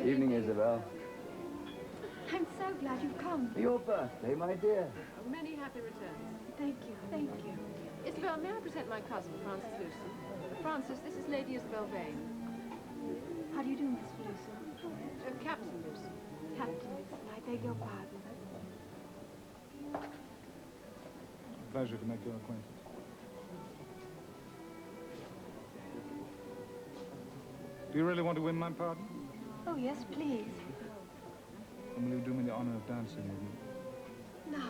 Evening, Isabel. I'm so glad you've come. Your birthday, my dear. Many happy returns. Thank you, thank you. Isabel, may I present my cousin, Francis Lewson? Francis, this is Lady Isabel Vane. How do you do, Miss Lewson? Captain Lewson. Captain Lewson, I beg your pardon. Pleasure to make your acquaintance. Do you really want to win my pardon? Oh, yes, please. And will you do me the honor of dancing with me? No.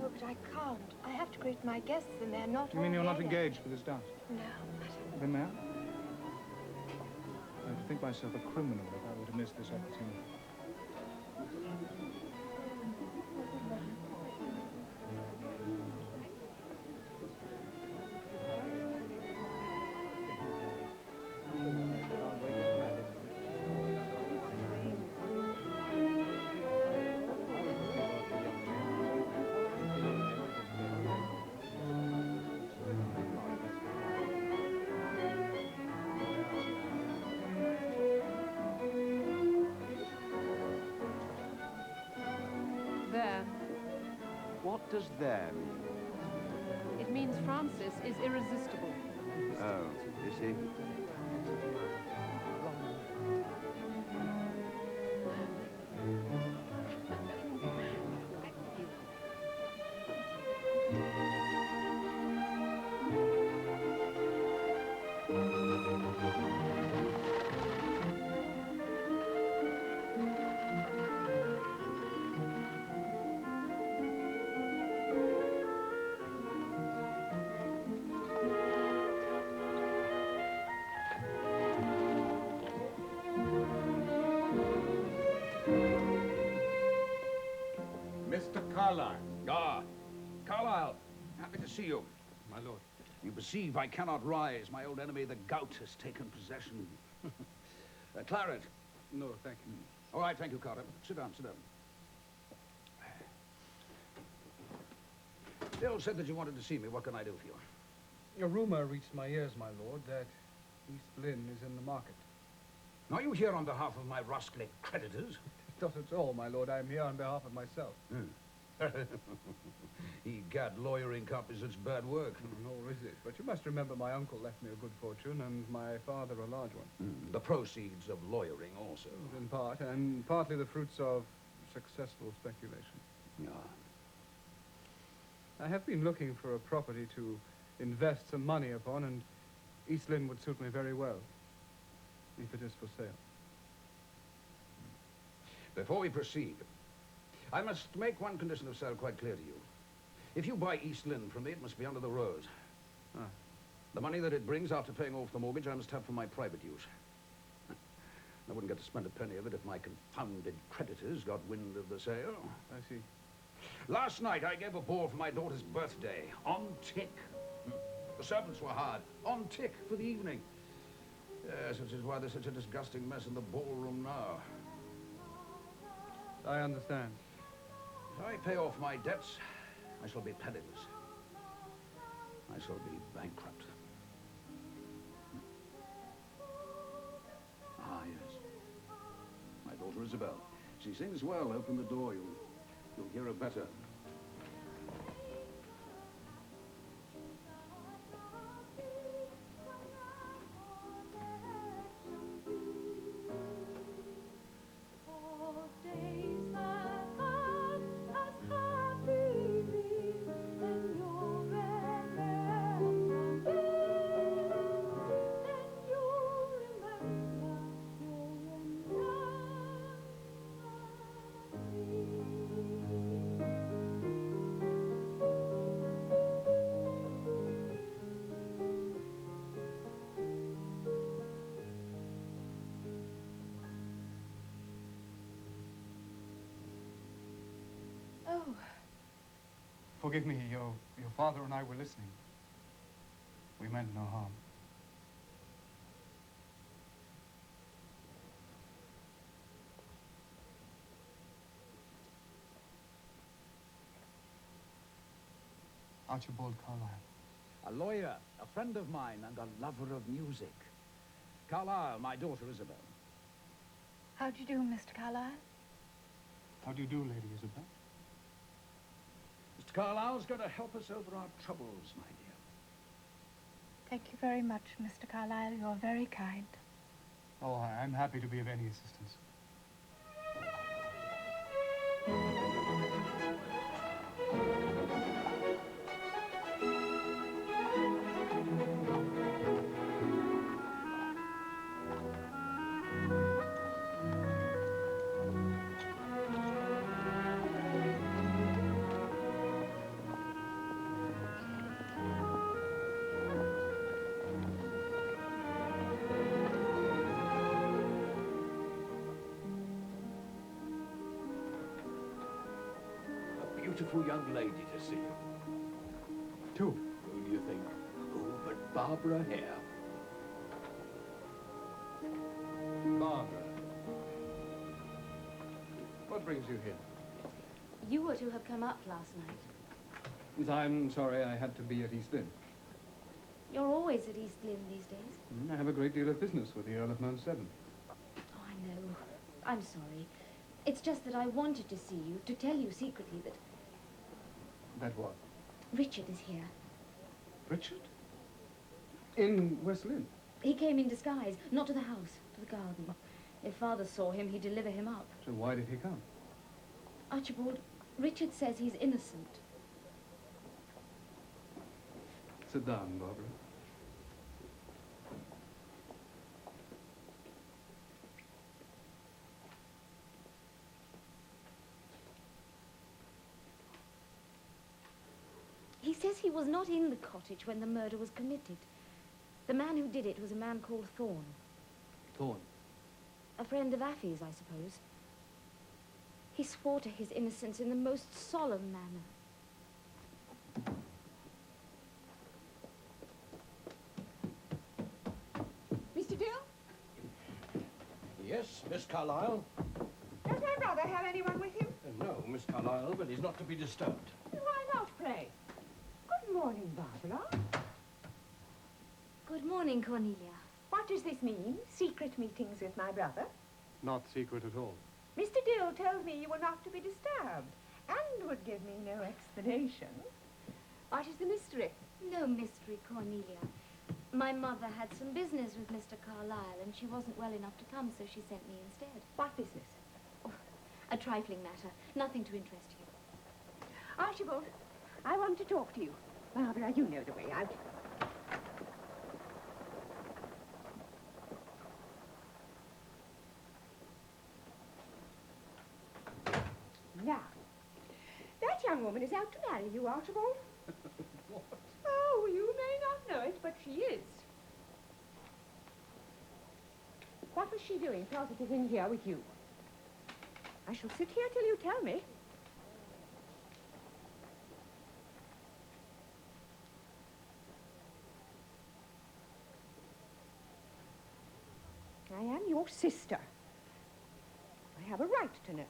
Oh, but I can't. I have to greet my guests, and they're not You mean all you're not here engaged for this dance? yet. No, Then now? I would think myself a criminal if I were to miss this opportunity. There. What does there mean? It means Francis is irresistible. Oh, you see? Mr. Carlyle. Ah, Carlyle, happy to see you. My lord. You perceive I cannot rise. My old enemy, the gout, has taken possession. Claret. No, thank you. All right, thank you, Carter. Sit down, sit down. Bill said that you wanted to see me. What can I do for you? A rumor reached my ears, my lord, that East Lynne is in the market. Are you here on behalf of my rascally creditors? Not at all, my lord. I am here on behalf of myself. Egad, lawyering composites bad work. Nor is it. But you must remember my uncle left me a good fortune and my father a large one. The proceeds of lawyering also. In part, and partly the fruits of successful speculation. Yeah. I have been looking for a property to invest some money upon, and East Lynne would suit me very well, if it is for sale. Before we proceed, I must make one condition of sale quite clear to you. If you buy East Lynne from me, it must be under the rose. Ah. The money that it brings after paying off the mortgage, I must have for my private use. I wouldn't get to spend a penny of it if my confounded creditors got wind of the sale. I see. Last night, I gave a ball for my daughter's birthday, on tick. The servants were hard, on tick for the evening. Yes, which is why there's such a disgusting mess in the ballroom now. I understand. If I pay off my debts, I shall be penniless. I shall be bankrupt. Ah, yes. My daughter Isabel. She sings well. Open the door. You'll hear her better. Oh, Forgive me, your father and I were listening. We meant no harm. Archibald Carlyle. A lawyer, a friend of mine, and a lover of music. Carlyle, my daughter Isabel. how do you do, Mr. Carlyle? How do you do, Lady Isabel? Mr. Carlyle's going to help us over our troubles, my dear. Thank you very much, Mr. Carlyle. You're very kind. Oh, I'm happy to be of any assistance. Beautiful young lady to see you. Two. Who do you think? Who but Barbara Hare? Barbara. What brings you here? You were to have come up last night. I'm sorry I had to be at East Lynne. You're always at East Lynne these days. I have a great deal of business with the Earl of Mount Severn. Oh, I know. I'm sorry. It's just that I wanted to see you, to tell you secretly that That what? Richard is here. Richard? In West Lynne? He came in disguise, not to the house, to the garden. If Father saw him, he'd deliver him up. So why did he come? Archibald, Richard says he's innocent. Sit down, Barbara. He says he was not in the cottage when the murder was committed. The man who did it was a man called Thorne. Thorne. A friend of Affy's, I suppose. He swore to his innocence in the most solemn manner. Mr. Dill? Yes, Miss Carlyle? Does my brother have anyone with him? No, Miss Carlyle, but he's not to be disturbed. Why not, pray? Good morning, Barbara. Good morning, Cornelia. What does this mean? Secret meetings with my brother? Not secret at all. Mr. Dill told me you were not to be disturbed and would give me no explanation. What is the mystery? No mystery, Cornelia. My mother had some business with Mr. Carlyle, and she wasn't well enough to come, so she sent me instead. What business? A trifling matter, nothing to interest you. Archibald, I want to talk to you. Barbara, you know the way out. Now, that young woman is out to marry you, Archibald. What? Oh, you may not know it, but she is. What was she doing closeted in here with you? I shall sit here till you tell me. your sister. I have a right to know.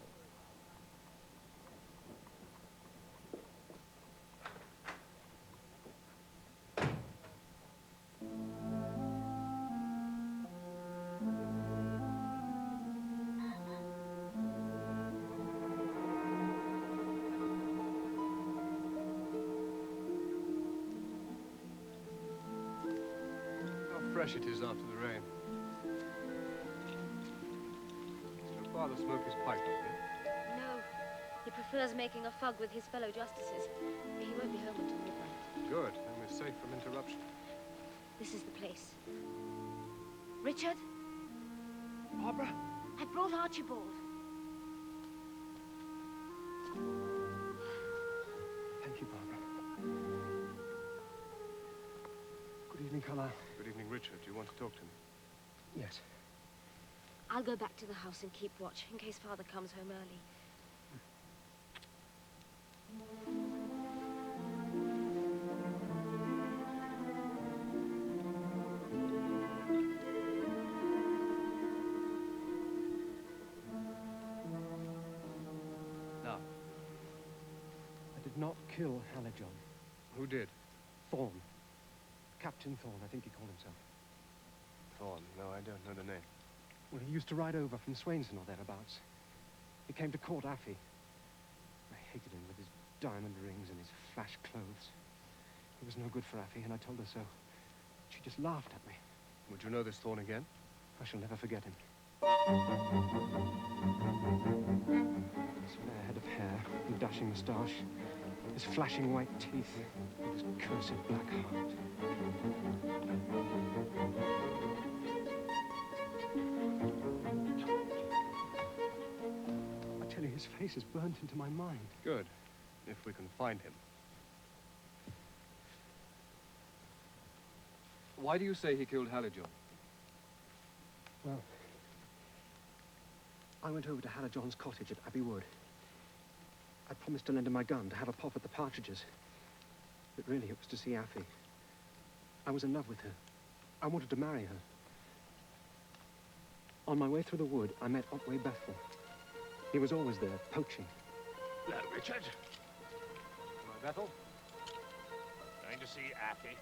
How fresh it is after the rain. Does your father smoke his pipe up here? No, he prefers making a fug with his fellow justices. He won't be home until midnight. Good, then we're safe from interruption. This is the place. Richard, Barbara? I brought Archibald. Thank you, Barbara. Good evening, Carlyle. Good evening, Richard. Do you want to talk to me? Yes. I'll go back to the house and keep watch in case Father comes home early. Now, I did not kill Hallijohn. who did? Thorne. Captain Thorne, I think he called himself. Thorne. No, I don't know the name. Well, he used to ride over from Swainson or thereabouts. He came to court Affy. I hated him with his diamond rings and his flash clothes. He was no good for Affy, and I told her so. She just laughed at me. Would you know this Thorne again? I shall never forget him. His fair head of hair and dashing moustache, his flashing white teeth, and his cursed black heart. I tell you, his face is burnt into my mind. Good, if we can find him. Why do you say he killed Hallijohn? Well, I went over to Hallijohn's cottage at Abbey Wood. I promised to lend him my gun to have a pop at the partridges. But really, it was to see Affy. I was in love with her. I wanted to marry her. On my way through the wood, I met Otway Bethel. He was always there, poaching. Hello, Richard. My Bethel? Going to see Affy.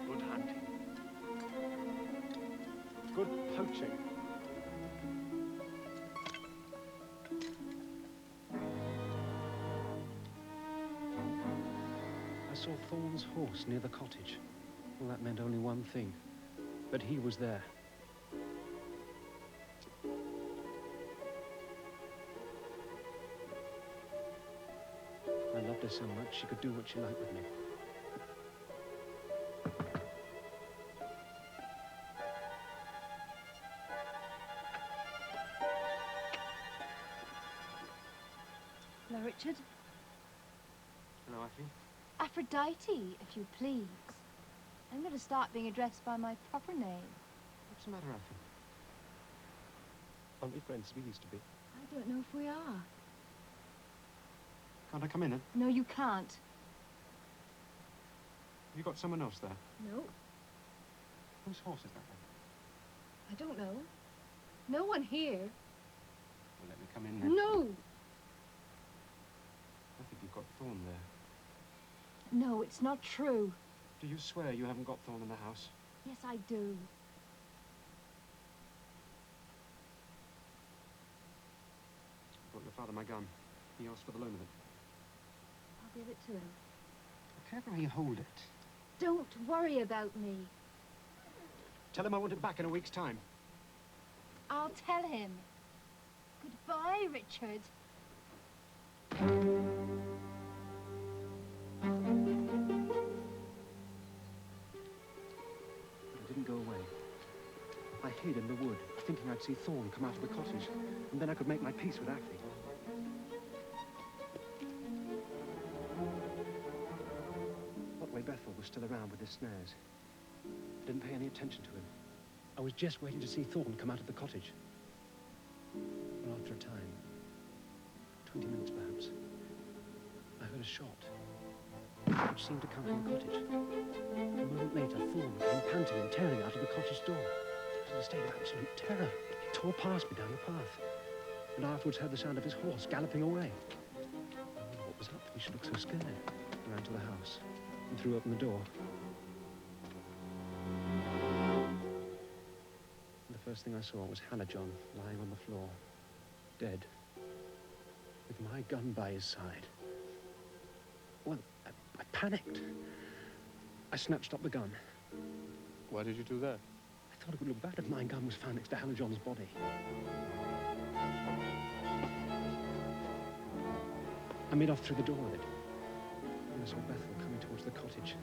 Good hunting. Good poaching. I saw Thorne's horse near the cottage. Well, that meant only one thing. That he was there. I loved her so much she could do what she liked with me. Hello, Richard. Hello, Affy. Aphrodite, if you please. I'm going to start being addressed by my proper name. What's the matter, Affy? Aren't we friends as we used to be? I don't know if we are. Can't I come in then? No, you can't. Have you got someone else there? No, Whose horse is that then? I don't know. No one here. Well, let me come in then. No! I think you've got Thorne there. No, it's not true. Do you swear you haven't got Thorne in the house? Yes, I do. I brought your father my gun. He asked for the loan of it. I'll give it to him. Be careful how you hold it. Don't worry about me. Tell him I want it back in a week's time. I'll tell him. Goodbye, Richard. But I didn't go away. I hid in the wood, thinking I'd see Thorne come out of the cottage, and then I could make my peace with Affy. Otway Bethel was still around with his snares. I didn't pay any attention to him. I was just waiting to see Thorne come out of the cottage. Well, after a time, 20 minutes perhaps, I heard a shot, which seemed to come from the cottage. A moment later, Thorne came panting and tearing out of the cottage door. in a state of absolute terror. He tore past me down the path. And I afterwards heard the sound of his horse galloping away. I wondered what was up that he should look so scared. I ran to the house and threw open the door. And the first thing I saw was John lying on the floor, dead, with my gun by his side. Well, I panicked. I snatched up the gun. Why did you do that? I thought it would look bad if my gun was found next to John's body. I made off through the door with it. And I saw Bethel coming towards the cottage.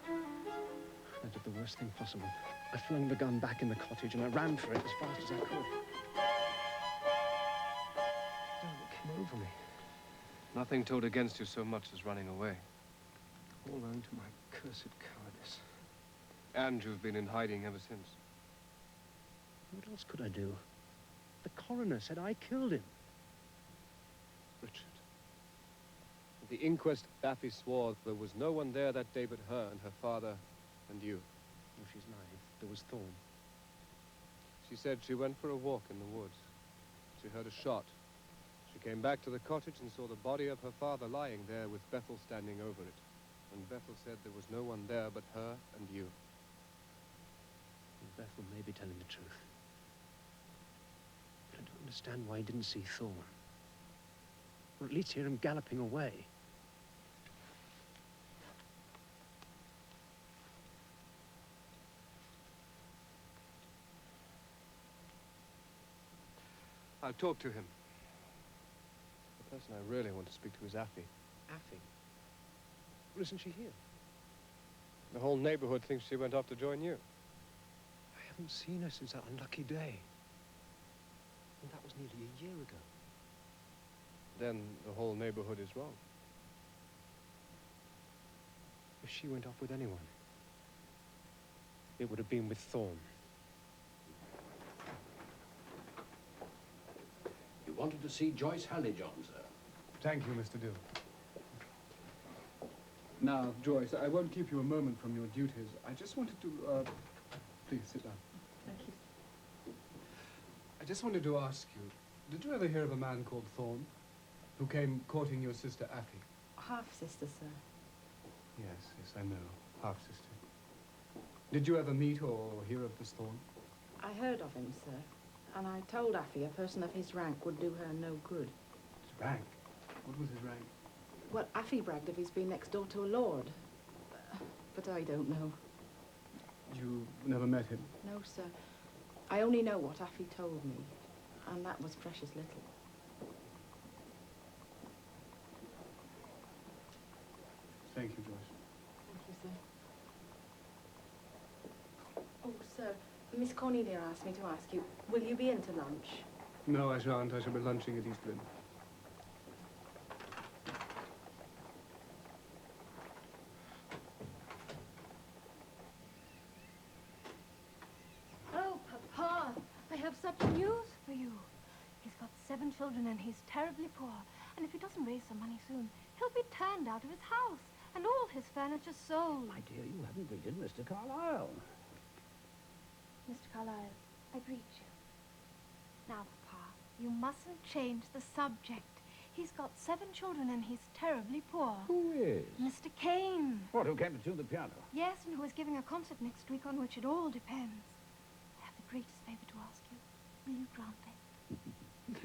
I did the worst thing possible. I flung the gun back in the cottage and I ran for it as fast as I could. Then it came over me. Nothing told against you so much as running away. All owing to my cursed cowardice. And you've been in hiding ever since. What else could I do? The coroner said I killed him. Richard. At the inquest, Daffy swore there was no one there that day but her and her father and you. Oh, she's lying. There was Thorne. She said she went for a walk in the woods. She heard a shot. She came back to the cottage and saw the body of her father lying there with Bethel standing over it. And Bethel said there was no one there but her and you. And Bethel may be telling the truth. But I don't understand why he didn't see Thorne. Or at least hear him galloping away. I'll talk to him. The person I really want to speak to is Affie. Affie? Well, isn't she here? The whole neighborhood thinks she went off to join you. I haven't seen her since that unlucky day. And that was nearly a year ago. Then the whole neighborhood is wrong. If she went off with anyone, it would have been with Thorne. You wanted to see Joyce Hallijohn, sir. Thank you, Mr. Dill. Now, Joyce, I won't keep you a moment from your duties. I just wanted to, please sit down. Thank you. I just wanted to ask you, did you ever hear of a man called Thorne, who came courting your sister Affie? Half-sister, sir. Yes, I know. Half-sister. Did you ever meet or hear of this Thorne? I heard of him, sir. And I told Affie a person of his rank would do her no good. His rank? What was his rank? Well, Affie bragged of his being next door to a lord. But I don't know. You never met him? No, sir. I only know what Affie told me. And that was precious little. Thank you, Joyce. Thank you, sir. Oh, sir, Miss Cornelia asked me to ask you, will you be in to lunch? No, I shan't. I shall be lunching at East Lynne. Oh, Papa, I have such news for you. He's got 7 children and he's terribly poor. And if he doesn't raise some money soon, he'll be turned out of his house and all his furniture sold. My dear, you haven't greeted Mr. Carlyle. Mr. Carlyle, I greet you. Now, Papa, you mustn't change the subject. He's got 7 children and he's terribly poor. Who is? Mr. Kane. What, who came to tune the piano? Yes, and who is giving a concert next week on which it all depends. I have the greatest favor to ask you. Will you grant it?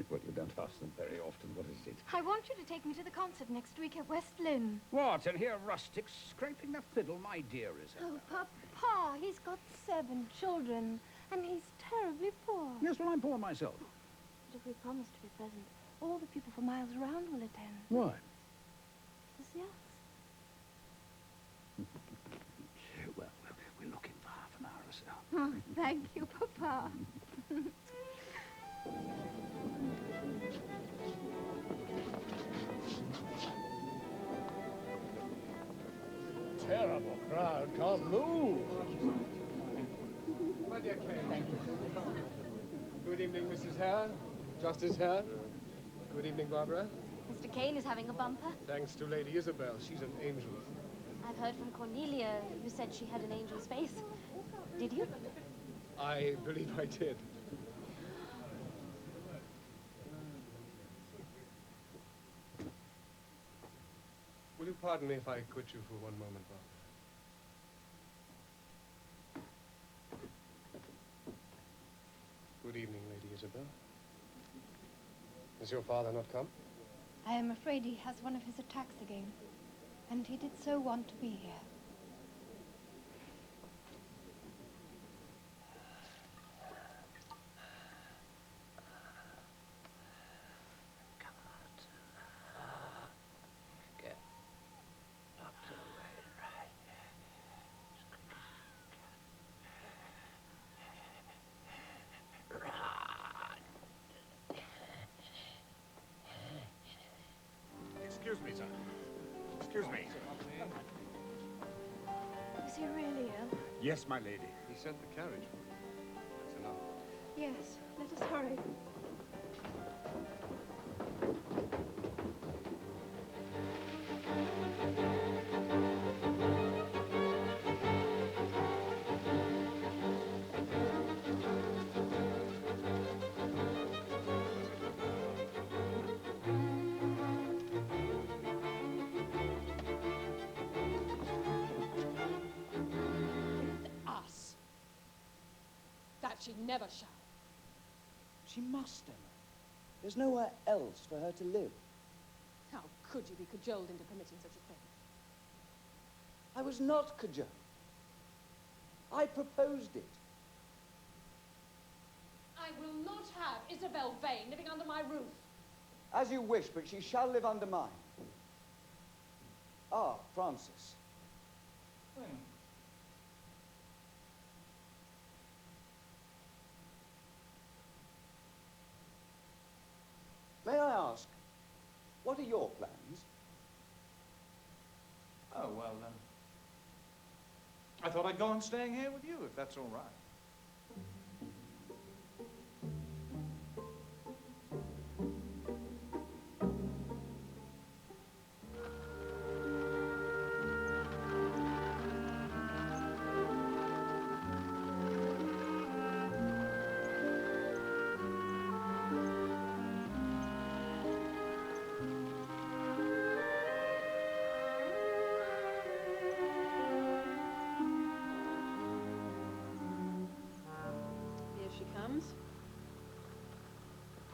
Well, you don't ask them very often. What is it? I want you to take me to the concert next week at West Lynne. What, and here rustics scraping the fiddle, my dear Isabel? Oh, Papa, he's got 7 children, and he's terribly poor. Yes, well, I'm poor myself. But if we promise to be present, all the people for miles around will attend. Why? To see us. Well, we're looking for half an hour or so. Oh, thank you, Papa. Terrible crowd, can't move. My dear Kane. Thank you. Good evening, Mrs. Hare. Justice Hare. Good evening, Barbara. Mr. Kane is having a bumper. Thanks to Lady Isabel. She's an angel. I've heard from Cornelia, who said she had an angel's face. Did you? I believe I did. Will you pardon me if I quit you for one moment, Barbara? Good evening, Lady Isabel. Has your father not come? I am afraid he has one of his attacks again. And he did so want to be here. Excuse me, sir. Excuse me. Is he really ill? Yes, my lady. He sent the carriage for you. That's enough. Yes, let us hurry. She never shall. She must, Emma. There's nowhere else for her to live. How could you be cajoled into permitting such a thing? I was not cajoled. I proposed it. I will not have Isabel Vane living under my roof. As you wish, but she shall live under mine. Ah, Francis. May I ask, what are your plans? Oh, well, I thought I'd go on staying here with you, if that's all right.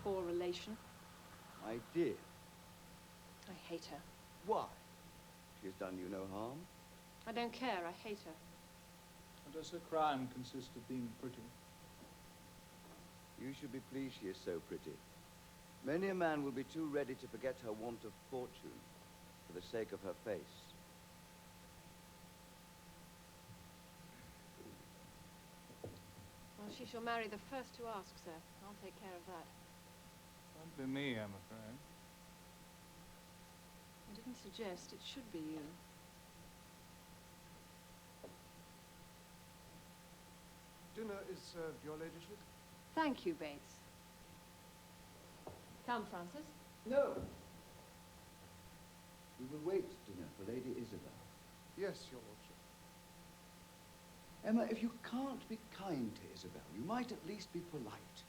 Poor relation. My dear. I hate her. Why? She has done you no harm. I don't care. I hate her. And does her crime consist of being pretty? You should be pleased she is so pretty. Many a man will be too ready to forget her want of fortune for the sake of her face. Well, she shall marry the first who asks her. I'll take care of that. Won't be me, I'm afraid. I didn't suggest it should be you. Dinner is served, Your Ladyship. Thank you, Bates. Come, Francis. No. We will wait dinner for Lady Isabel. Yes, Your Lordship. Emma, if you can't be kind to Isabel, you might at least be polite.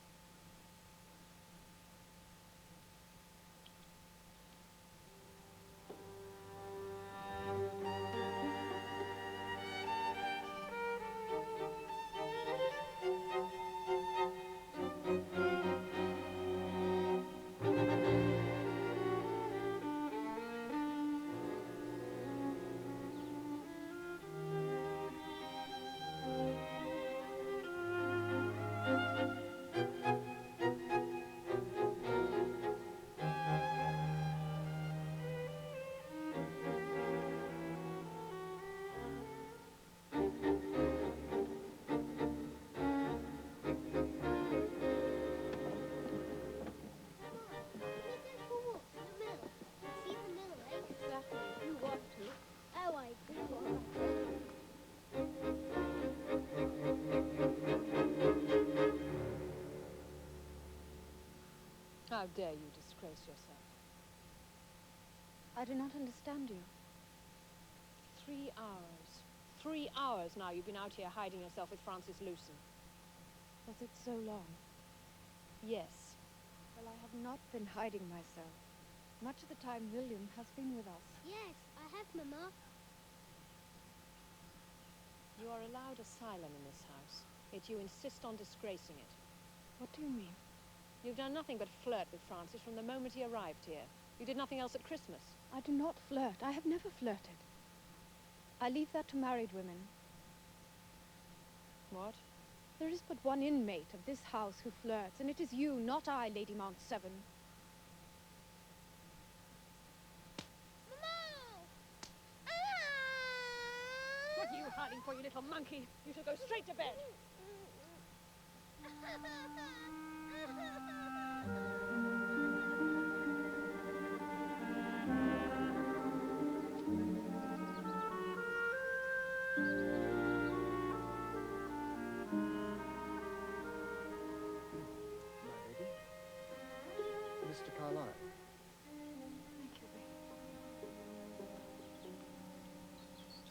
How dare you disgrace yourself? I do not understand you. 3 hours. 3 hours now you've been out here hiding yourself with Francis Lewson. Was it so long? Yes. Well, I have not been hiding myself. Much of the time William has been with us. Yes, I have, Mama. You are allowed asylum in this house, yet you insist on disgracing it. What do you mean? You've done nothing but flirt with Francis from the moment he arrived here. You did nothing else at Christmas. I do not flirt. I have never flirted. I leave that to married women. What? There is but one inmate of this house who flirts, and it is you, not I, Lady Mount Severn. What are you hiding for, you little monkey? You shall go straight to bed. My lady. Mr. Carlyle. Thank you, Vane.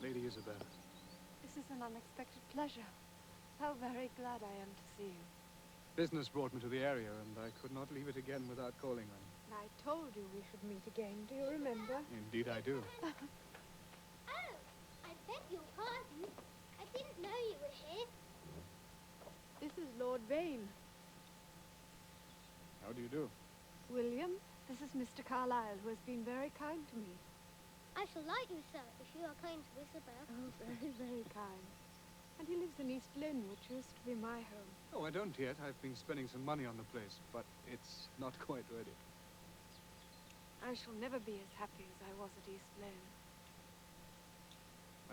Lady Isabel. This is an unexpected pleasure. How very glad I am to see you. Business brought me to the area, and I could not leave it again without calling on you. I told you we should meet again. Do you remember? Indeed I do. Oh, I beg your pardon. I didn't know you were here. This is Lord Vane. How do you do? William, this is Mr. Carlyle, who has been very kind to me. I shall like you, sir, if you are kind to Isabel. Oh, very, very kind. And he lives in East Lynne, which used to be my home. Oh, I don't yet. I've been spending some money on the place, but it's not quite ready. I shall never be as happy as I was at East Lynne.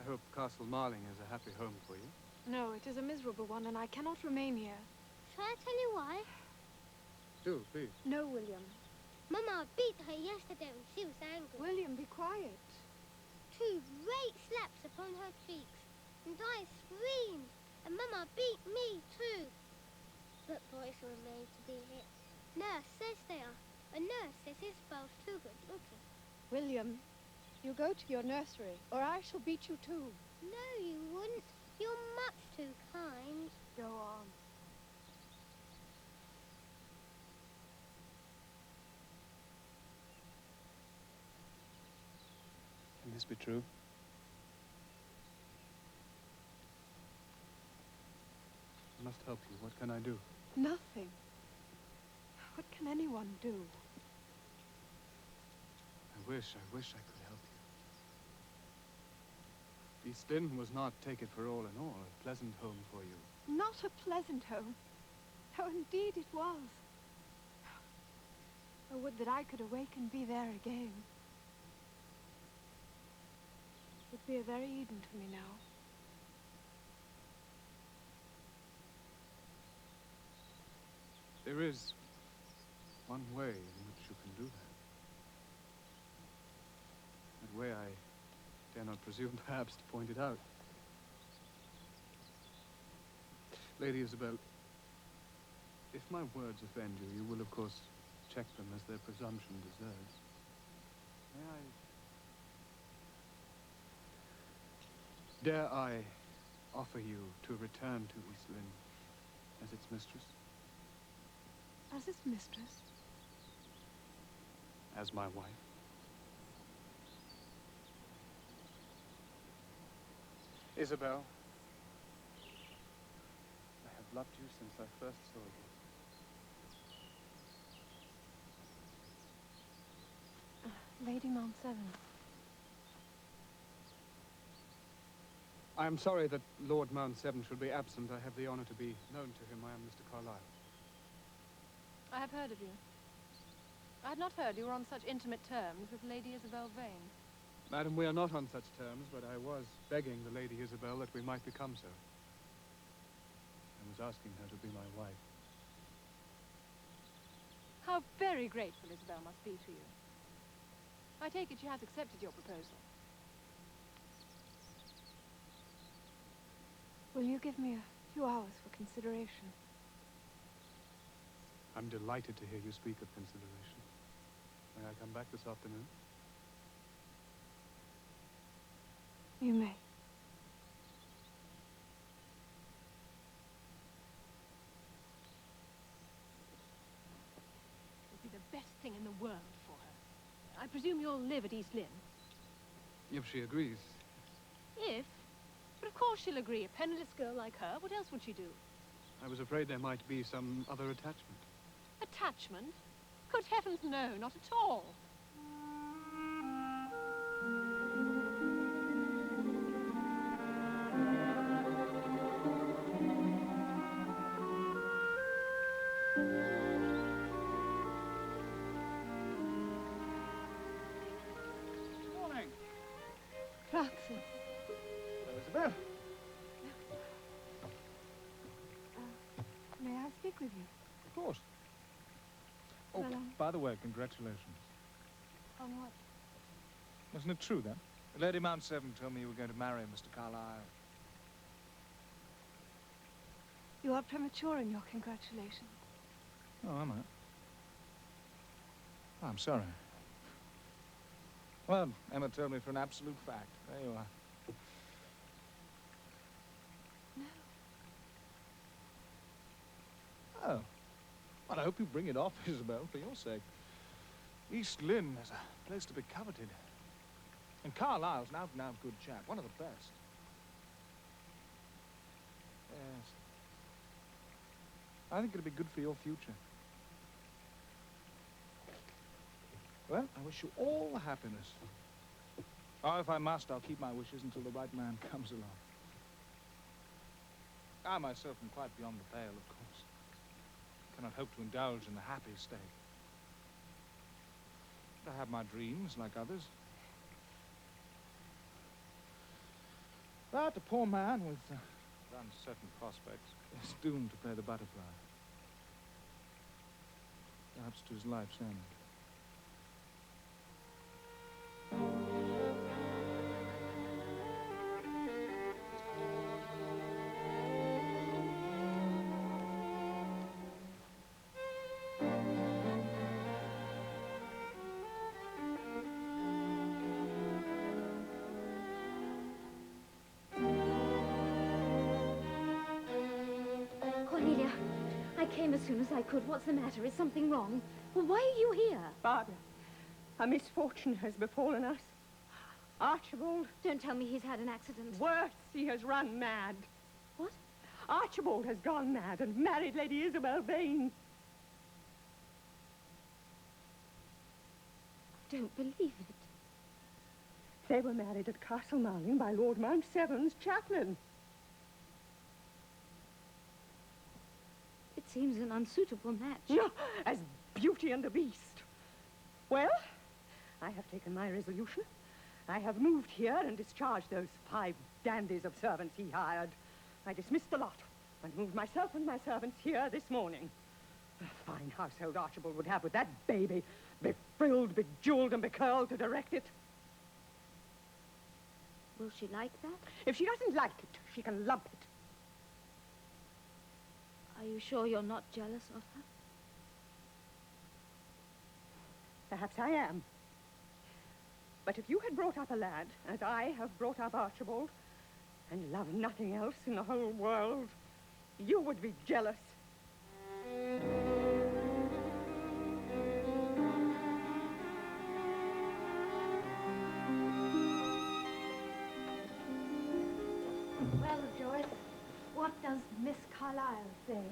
I hope Castle Marling is a happy home for you. No, it is a miserable one, and I cannot remain here. Shall I tell you why? Do, please. No, William. Mama beat her yesterday when she was angry. William, be quiet. 2 great slaps upon her cheeks, and I screamed, and Mama beat me too. But boys were made to be hit. Nurse says they are. A nurse says Isabel's too good looking. William, you go to your nursery, or I shall beat you too. No, you wouldn't. You're much too kind. Go on. Can this be true? I must help you. What can I do? Nothing. What can anyone do? I wish I could help you. East Lynne was not, take it for all in all, a pleasant home for you. Not a pleasant home. Oh, indeed it was. Oh, would that I could awake and be there again. It would be a very Eden to me now. There is one way in which you can do that. That way I dare not presume, perhaps, to point it out. Lady Isabel, if my words offend you, you will, of course, check them as their presumption deserves. May I... Dare I offer you to return to East Lynne as its mistress? As its mistress? As my wife? Isabel, I have loved you since I first saw you. Lady Mount Severn. I am sorry that Lord Mount Severn should be absent. I have the honor to be known to him. I am Mr. Carlyle. I have heard of you. I had not heard you were on such intimate terms with Lady Isabel Vane. Madam, we are not on such terms, but I was begging the Lady Isabel that we might become so. I was asking her to be my wife. How very grateful Isabel must be to you. I take it she has accepted your proposal. Will you give me a few hours for consideration? I'm delighted to hear you speak of consideration. May I come back this afternoon? You may. in the world for her. I presume you'll live at East Lynne? If she agrees. If? But of course she'll agree. A penniless girl like her, what else would she do? I was afraid there might be some other attachment. Attachment? Good heavens, no, not at all. Morning. Francis. Isabel. May I speak with you? Of course. Oh, Well, by the way, congratulations. On what? Wasn't it true, then? Lady Mount Severn told me you were going to marry Mr. Carlyle. You are premature in your congratulations. Oh, am I? Oh, I'm sorry. Well, Emma told me for an absolute fact. There you are. No. Oh. Well, I hope you bring it off, Isabel, for your sake. East Lynne is a place to be coveted. And Carlyle's an out-and-out good chap, one of the best. Yes. I think it'll be good for your future. Well, I wish you all the happiness. Oh, if I must, I'll keep my wishes until the right man comes along. I myself am quite beyond the pale, of course. Cannot hope to indulge in the happy state. But I have my dreams, like others. But a poor man with uncertain prospects is doomed to play the butterfly. Perhaps to his life's end. Cornelia, I came as soon as I could. What's the matter? Is something wrong? Well, why are you here? Barbara, a misfortune has befallen us. Archibald... Don't tell me he's had an accident. Worse, he has run mad. What? Archibald has gone mad and married Lady Isabel Vane. I don't believe it. They were married at Castle Marling by Lord Mount Severn's chaplain. It seems an unsuitable match. No, as Beauty and the Beast. Well, I have taken my resolution. I have moved here and discharged those 5 dandies of servants he hired. I dismissed the lot and moved myself and my servants here this morning. A fine household Archibald would have with that baby, befrilled, bejeweled, and becurled to direct it. Will she like that? If she doesn't like it, she can lump it. Are you sure you're not jealous of her? Perhaps I am. But if you had brought up a lad, as I have brought up Archibald, and loved nothing else in the whole world, you would be jealous. Well, Joyce, what does Miss Carlyle say?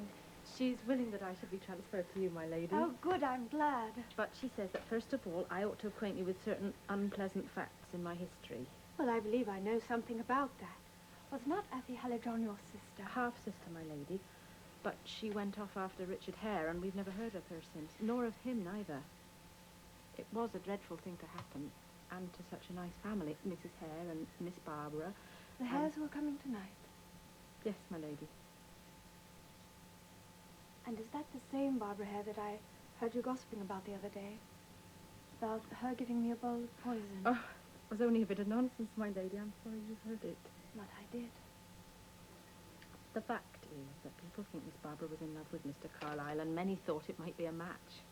She's willing that I should be transferred to you, my lady. Oh, good, I'm glad. But she says that, first of all, I ought to acquaint you with certain unpleasant facts in my history. Well, I believe I know something about that. Was not Effie Hallijohn your sister? Half-sister, my lady. But she went off after Richard Hare, and we've never heard of her since, nor of him neither. It was a dreadful thing to happen, and to such a nice family, Mrs. Hare and Miss Barbara. The Hares were coming tonight. Yes, my lady. And is that the same Barbara Hare that I heard you gossiping about the other day? About her giving me a bowl of poison? Oh, it was only a bit of nonsense, my lady. I'm sorry you heard it. But I did. The fact is that people think Miss Barbara was in love with Mr. Carlyle, and many thought it might be a match.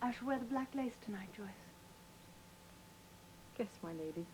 I shall wear the black lace tonight, Joyce. Yes, my lady.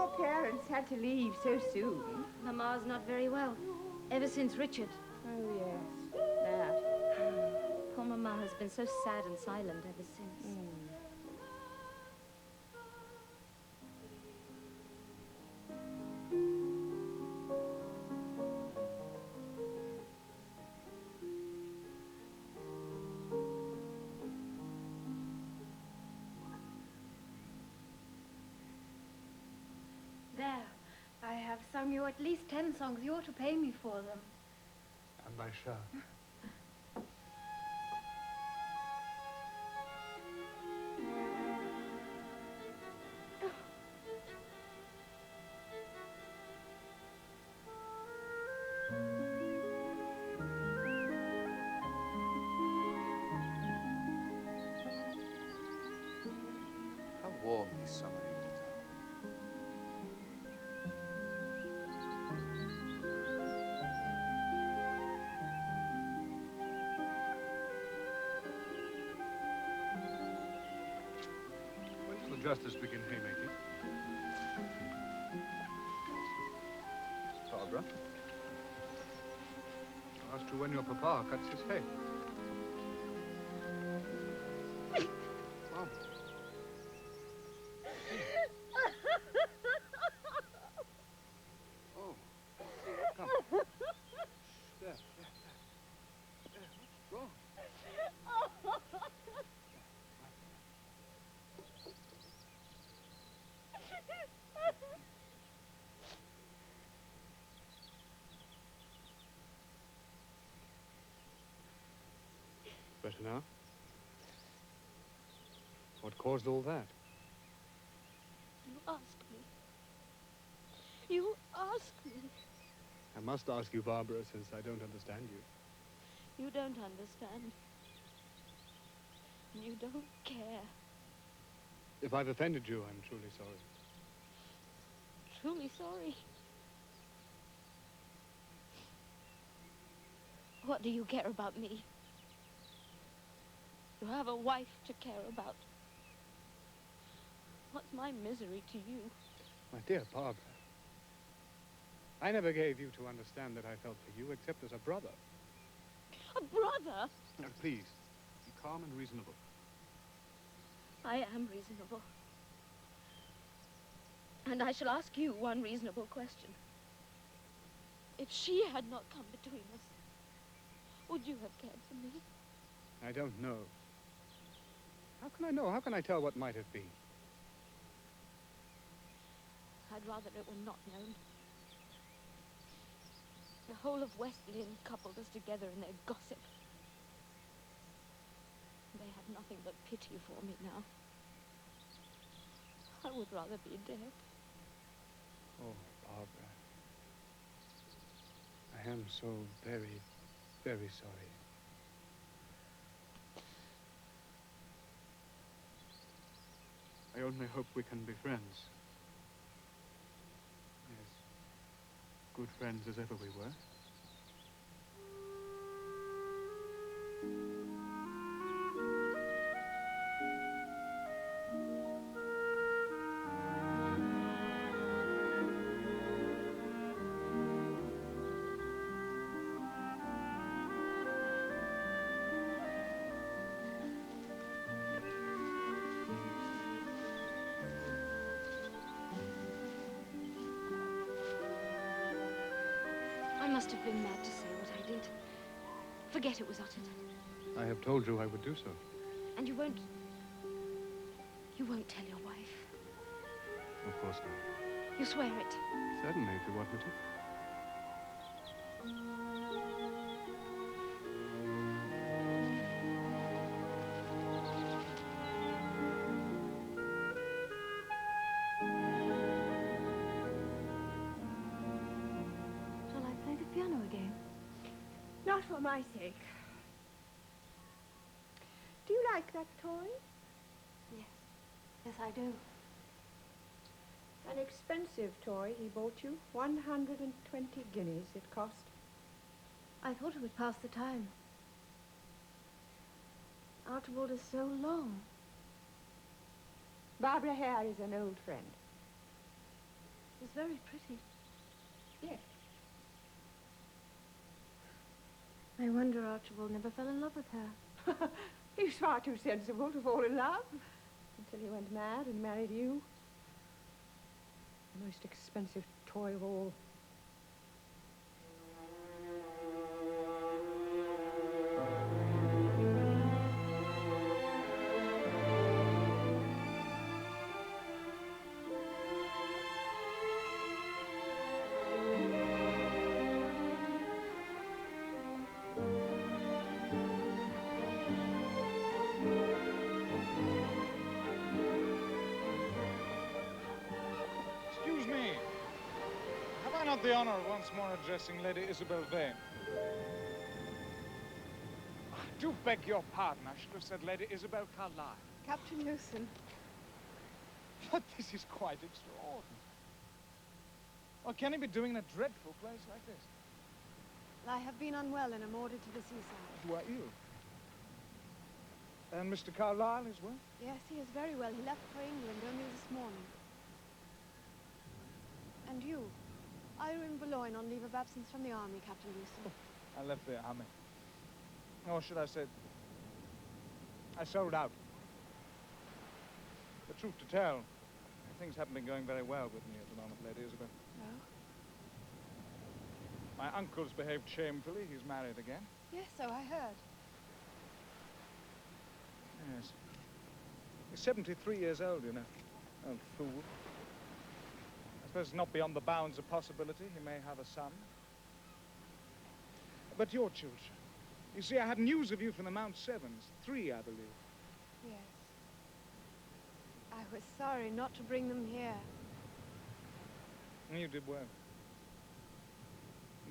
your parents had to leave so soon? Mamma's not very well. Ever since Richard. Oh, yes. That. Poor Mamma has been so sad and silent ever since. There. I have sung you at least 10 songs. You ought to pay me for them. And I shall. How warm these summer evenings are. When does the justice begin haymaking? Barbara? I asked you when your papa cuts his hay. Barbara. Oh, come. There. What's wrong? Better now? What caused all that? You asked me. You asked me. I must ask you, Barbara, since I don't understand you. You don't understand. You don't care. If I've offended you, I'm truly sorry. Truly sorry. What do you care about me? You have a wife to care about. What's my misery to you? My dear Barbara, I never gave you to understand that I felt for you except as a brother. A brother? Now, please, be calm and reasonable. I am reasonable. And I shall ask you one reasonable question. If she had not come between us, would you have cared for me? I don't know. How can I know? How can I tell what might have been? I'd rather it were not known. The whole of West Lynne coupled us together in their gossip. They have nothing but pity for me now. I would rather be dead. Oh, Barbara. I am so very, very sorry. I only hope we can be friends. Yes. Good friends as ever we were. I must have been mad to say what I did. Forget it was uttered. I have told you I would do so. And you won't tell your wife. Of course not. You swear it. Certainly, if you want me to. Shall I play the piano again? Not for my sake. Do you like that toy? Yes. Yes, I do. An expensive toy he bought you. 120 guineas it cost. I thought it would pass the time. Archibald is so long. Barbara Hare is an old friend. was very pretty. Yes. I wonder Archibald never fell in love with her. He's far too sensible to fall in love. Until he went mad and married you. The most expensive toy of all. Excuse me. Have I not the honor of once more addressing Lady Isabel Vane? I do beg your pardon. I should have said Lady Isabel Carlyle. Captain Newson. But this is quite extraordinary. What can he be doing in a dreadful place like this? I have been unwell and am ordered to the seaside. You are ill. And Mr. Carlyle as well? Yes, he is very well. He left for England only this morning. And you? Are you in Boulogne on leave of absence from the army, Captain Newson? I left the army. Or should I say, I sold out. The truth to tell, things haven't been going very well with me at the moment, Lady Isabel. No? My uncle's behaved shamefully. He's married again. Yes, so I heard. Yes. He's 73 years old, you know. Old fool. I suppose it's not beyond the bounds of possibility. He may have a son. But your children. You see, I had news of you from the Mount Sevens. 3, I believe. Yes. I was sorry not to bring them here. You did well.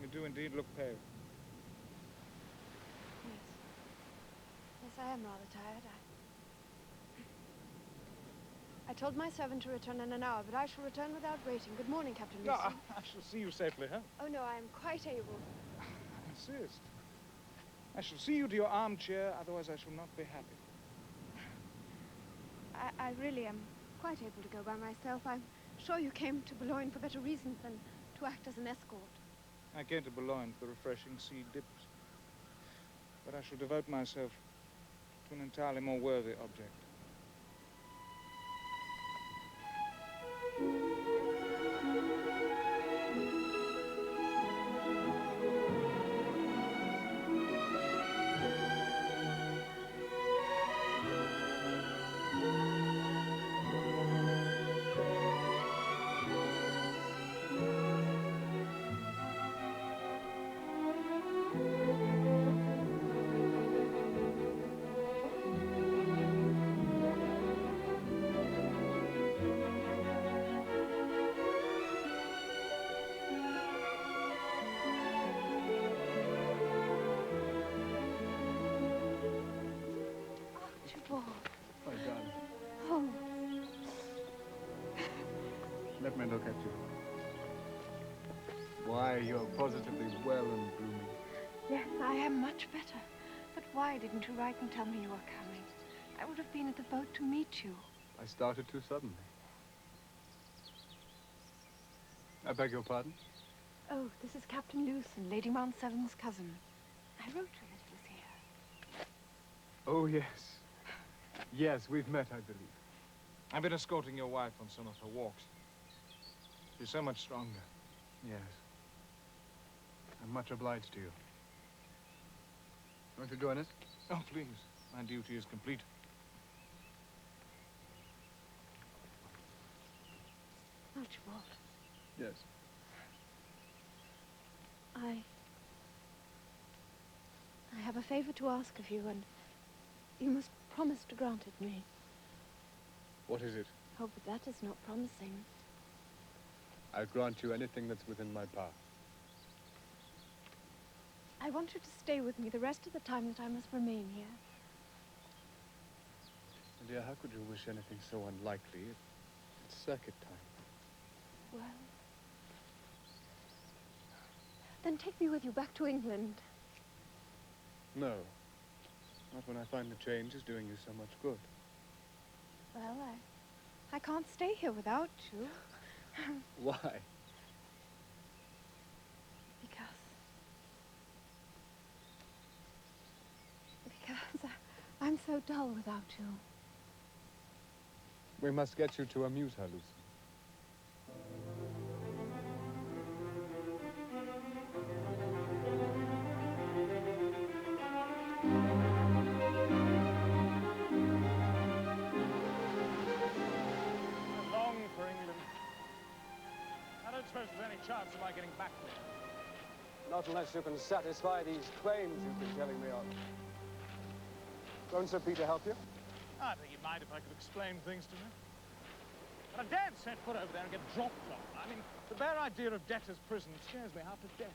You do indeed look pale. Yes. Yes, I am rather tired. I told my servant to return in an hour, but I shall return without waiting. Good morning, Captain No, Newson. I shall see you safely home. Oh, no, I am quite able. I insist. I shall see you to your armchair, otherwise I shall not be happy. I really am quite able to go by myself. I'm sure you came to Boulogne for better reasons than to act as an escort. I came to Boulogne for the refreshing sea dips. But I shall devote myself to an entirely more worthy object. My darling, Oh, let me look at you. Why, you're positively well and blooming. Yes, I am much better. But why didn't you write and tell me you were coming? I would have been at the boat to meet you. I started too suddenly. I beg your pardon? Oh, this is Captain Newson, Lady Mountseven's cousin. I wrote you that he was here. Oh, yes. Yes, we've met, I believe. I've been escorting your wife on some of her walks. She's so much stronger. Yes. I'm much obliged to you. Want to join us? Oh, please. My duty is complete. Archibald, Yes. I have a favor to ask of you, and you must promise to grant it me. What is it? Oh, but that is not promising. I'll grant you anything that's within my power. I want you to stay with me the rest of the time that I must remain here. Dear, how could you wish anything so unlikely? It's circuit time. Well, then take me with you back to England. No. Not when I find the change is doing you so much good. Well, I can't stay here without you. Why? Because I'm so dull without you. We must get you to amuse her, Lucy. I long for England. I don't suppose there's any chance of my getting back there. Not unless you can satisfy these claims you've been telling me of. Won't Sir Peter help you? I think he'd mind if I could explain things to him. But I daren't set foot over there and get dropped on. I mean, the bare idea of debtor's prison scares me half to death.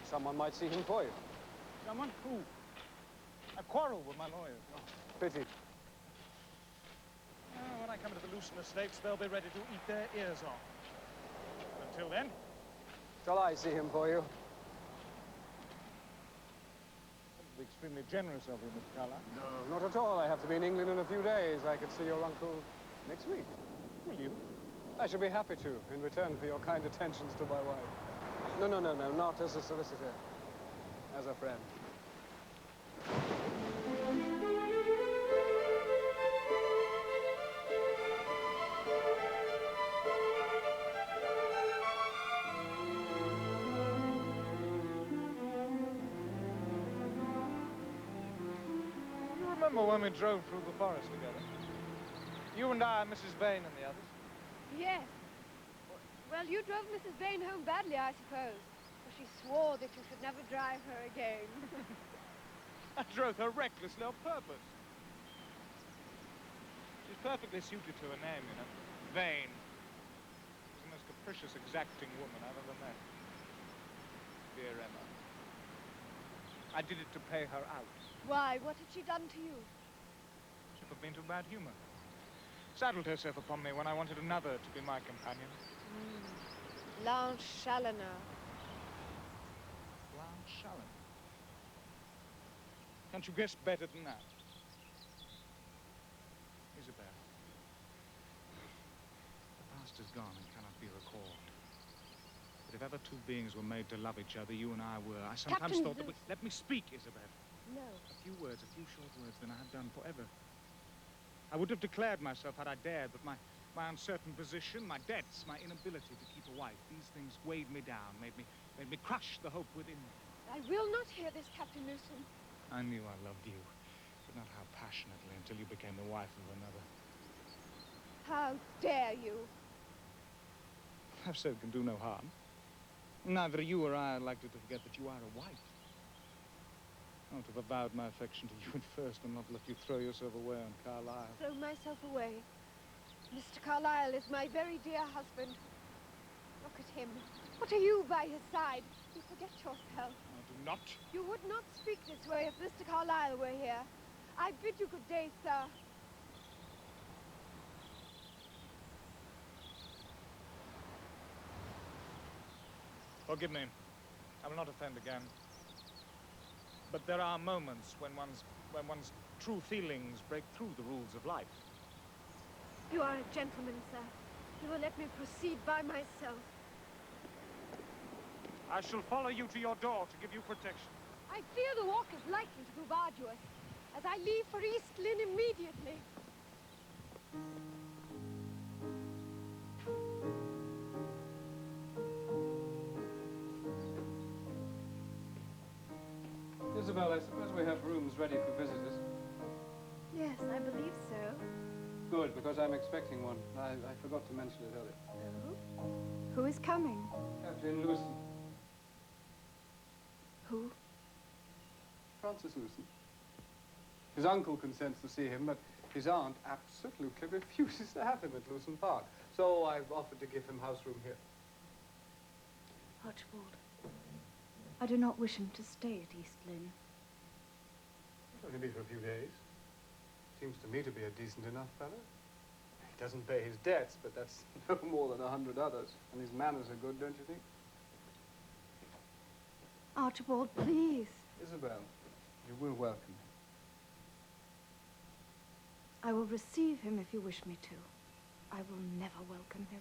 Someone might see him for you. Someone? Who? I quarrel with my lawyers. Pity. When I come to the Lucen estates, they'll be ready to eat their ears off. Until then... Shall I see him for you? That'd be extremely generous of you, Mr. Carlyle. No, not at all. I have to be in England in a few days. I could see your uncle next week. Will you? I shall be happy to, in return for your kind attentions to my wife. No, not as a solicitor. As a friend. You remember when we drove through the forest together? You and I, Mrs. Vane and the others. Yes. Well, you drove Mrs. Vane home badly, I suppose. For she swore that you should never drive her again. I drove her recklessly on purpose. She's perfectly suited to her name, you know. Vane. She's the most capricious, exacting woman I've ever met. Dear Emma. I did it to pay her out. Why? What had she done to you? She put me into bad humor. Saddled herself upon me when I wanted another to be my companion. Blanche Challoner. Blanche Challoner? Can't you guess better than that? Isabel. The past is gone and cannot be recalled. But if ever two beings were made to love each other, you and I were. I sometimes thought that we... Let me speak, Isabel. No. A few words, a few short words, then I have done forever. I would have declared myself had I dared, but my uncertain position, my debts, my inability to keep a wife, these things weighed me down, made me crush the hope within me. I will not hear this, Captain Newsom. I knew I loved you, but not how passionately until you became the wife of another. How dare you? I've said it can do no harm. Neither you or I are likely to forget that you are a wife. I would have avowed my affection to you at first and not let you throw yourself away on Carlyle. Throw myself away? Mr. Carlyle is my very dear husband. Look at him. What are you by his side? You forget yourself. I do not. You would not speak this way if Mr. Carlyle were here. I bid you good day, sir. Forgive me. I will not offend again. But there are moments when one's true feelings break through the rules of life. You are a gentleman, sir. You will let me proceed by myself. I shall follow you to your door to give you protection. I fear the walk is likely to prove arduous, as I leave for East Lynne immediately. Isabel, I suppose we have rooms ready for visitors. Yes, I believe so. Good, because I'm expecting one. I forgot to mention it earlier. Who is coming? Captain Lucen. Who? Francis Lucen. His uncle consents to see him, but his aunt absolutely refuses to have him at Lucen Park. So I've offered to give him house room here. Archibald, I do not wish him to stay at East Lynne. It'll only be for a few days. Seems to me to be a decent enough fellow. He doesn't pay his debts, but that's no more than 100 others. And his manners are good, don't you think? Archibald, please. Isabel, you will welcome him. I will receive him if you wish me to. I will never welcome him.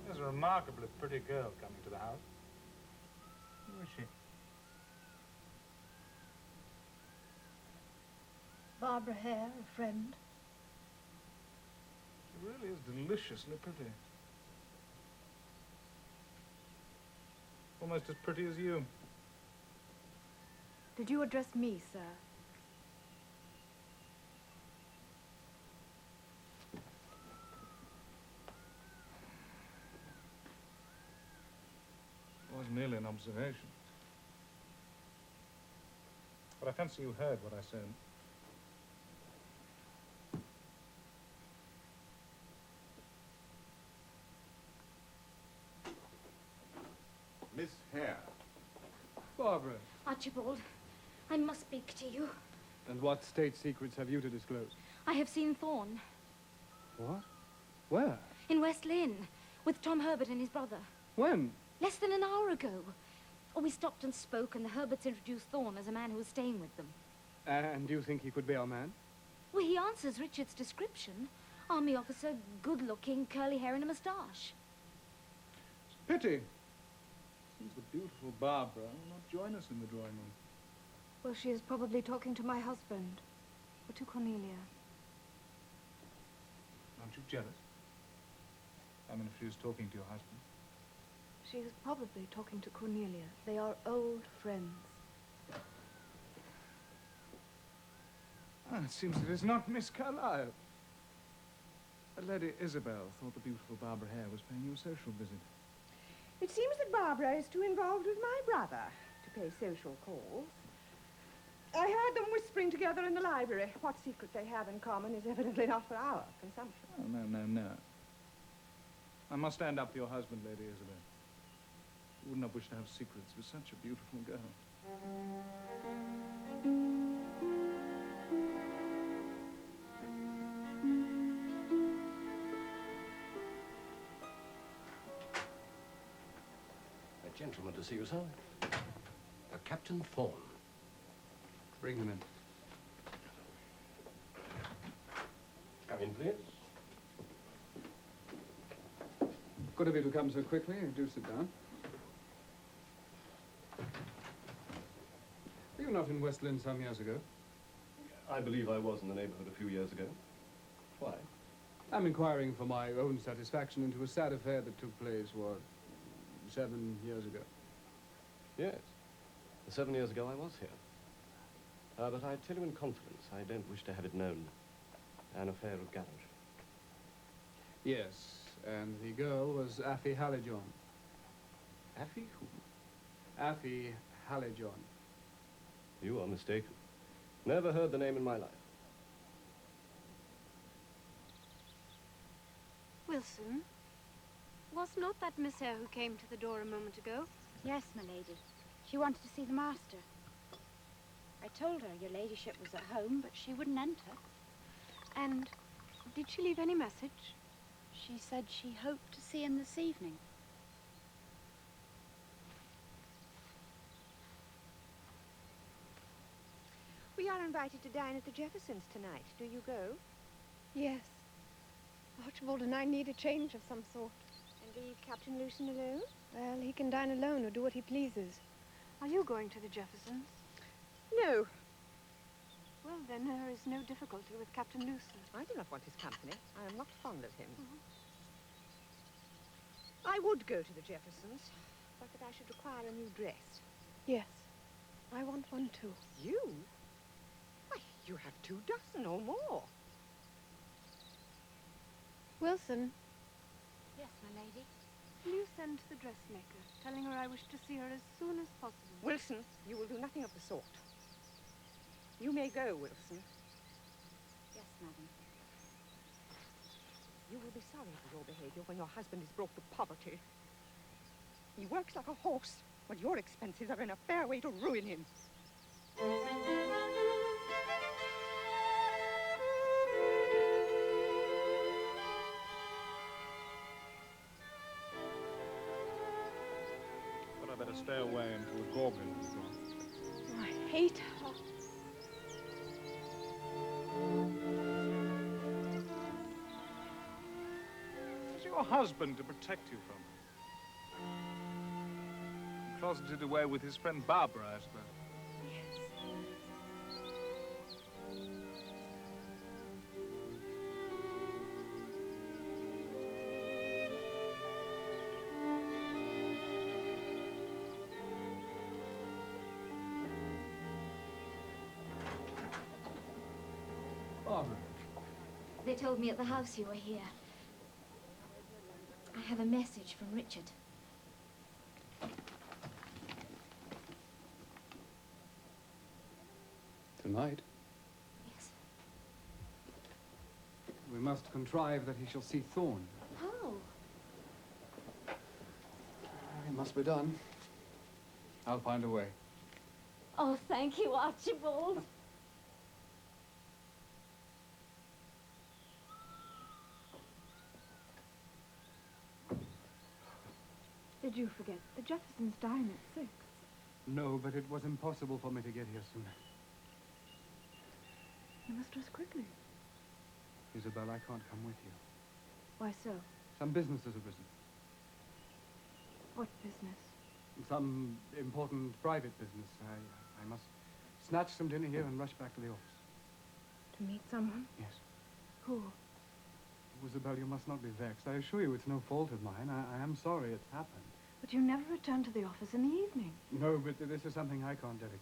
There's a remarkably pretty girl coming to the house. Who is she? Barbara Hare, a friend. She really is deliciously pretty. Almost as pretty as you. Did you address me, sir? It was merely an observation. But I fancy you heard what I said. Miss Hare. Barbara. Archibald, I must speak to you. And what state secrets have you to disclose? I have seen Thorne What? Where? in West Lynne with Tom Herbert and his brother. When? Less than an hour ago. Oh, we stopped and spoke, and the Herberts introduced Thorne as a man who was staying with them. And you think he could be our man? Well, he answers Richard's description. Army officer, good-looking, curly hair and a moustache. Pity. Seems the beautiful Barbara will not join us in the drawing room. Well, she is probably talking to my husband, or to Cornelia. Aren't you jealous? I mean, if she was talking to your husband. She is probably talking to Cornelia. They are old friends. Ah, it seems it is not Miss Carlyle. Lady Isabel thought the beautiful Barbara Hare was paying you a social visit. It seems that Barbara is too involved with my brother to pay social calls. I heard them whispering together in the library. What secret they have in common is evidently not for our consumption. Oh, no. I must stand up for your husband, Lady Isabel. You would not wish to have secrets with such a beautiful girl. A gentleman to see you, sir. Captain Thorne. Bring him in. Come in, please. Good of you to come so quickly. Do sit down. Were you not in West Lynne some years ago? I believe I was in the neighborhood a few years ago. Why? I'm inquiring for my own satisfaction into a sad affair that took place, 7 years ago. Yes. 7 years ago I was here. But I tell you in confidence, I don't wish to have it known. An affair of gallantry. Yes, and the girl was Afy Hallijohn. Affy who? Afy Hallijohn. You are mistaken. Never heard the name in my life. Wilson, was not that Miss Hare who came to the door a moment ago? Yes, my lady. She wanted to see the master. I told her your ladyship was at home, but she wouldn't enter. And did she leave any message? She said she hoped to see him this evening. We are invited to dine at the Jeffersons tonight. Do you go? Yes. Archibald and I need a change of some sort. And leave Captain Lewson alone? Well, he can dine alone or do what he pleases. Are you going to the Jeffersons? No. Well, then there is no difficulty with Captain Lewson. I do not want his company. I am not fond of him. I would go to the Jeffersons, but that I should require a new dress. Yes. I want one too. You? Why, you have 2 dozen or more. Wilson, Yes, my lady. will you send to the dressmaker, telling her I wish to see her as soon as possible? Wilson, you will do nothing of the sort. You may go, Wilson. Yes, madam. You will be sorry for your behavior when your husband is brought to poverty. He works like a horse, but your expenses are in a fair way to ruin him. But I better stay away until the goblin is gone. I hate her. Is your husband to protect you from her? Closeted away with his friend Barbara, I suppose. Barbara. They told me at the house you were here. I have a message from Richard. Tonight? Yes. We must contrive that he shall see Thorn. How? It must be done. I'll find a way. Oh, thank you, Archibald. Did you forget? The Jeffersons dine at 6. No, but it was impossible for me to get here sooner. You must dress quickly. Isabel, I can't come with you. Why so? Some business has arisen. What business? Some important private business. I must snatch some dinner here and rush back to the office. To meet someone? Yes. Who? Isabel, you must not be vexed. I assure you it's no fault of mine. I am sorry it's happened. But you never return to the office in the evening. No, but this is something I can't delegate.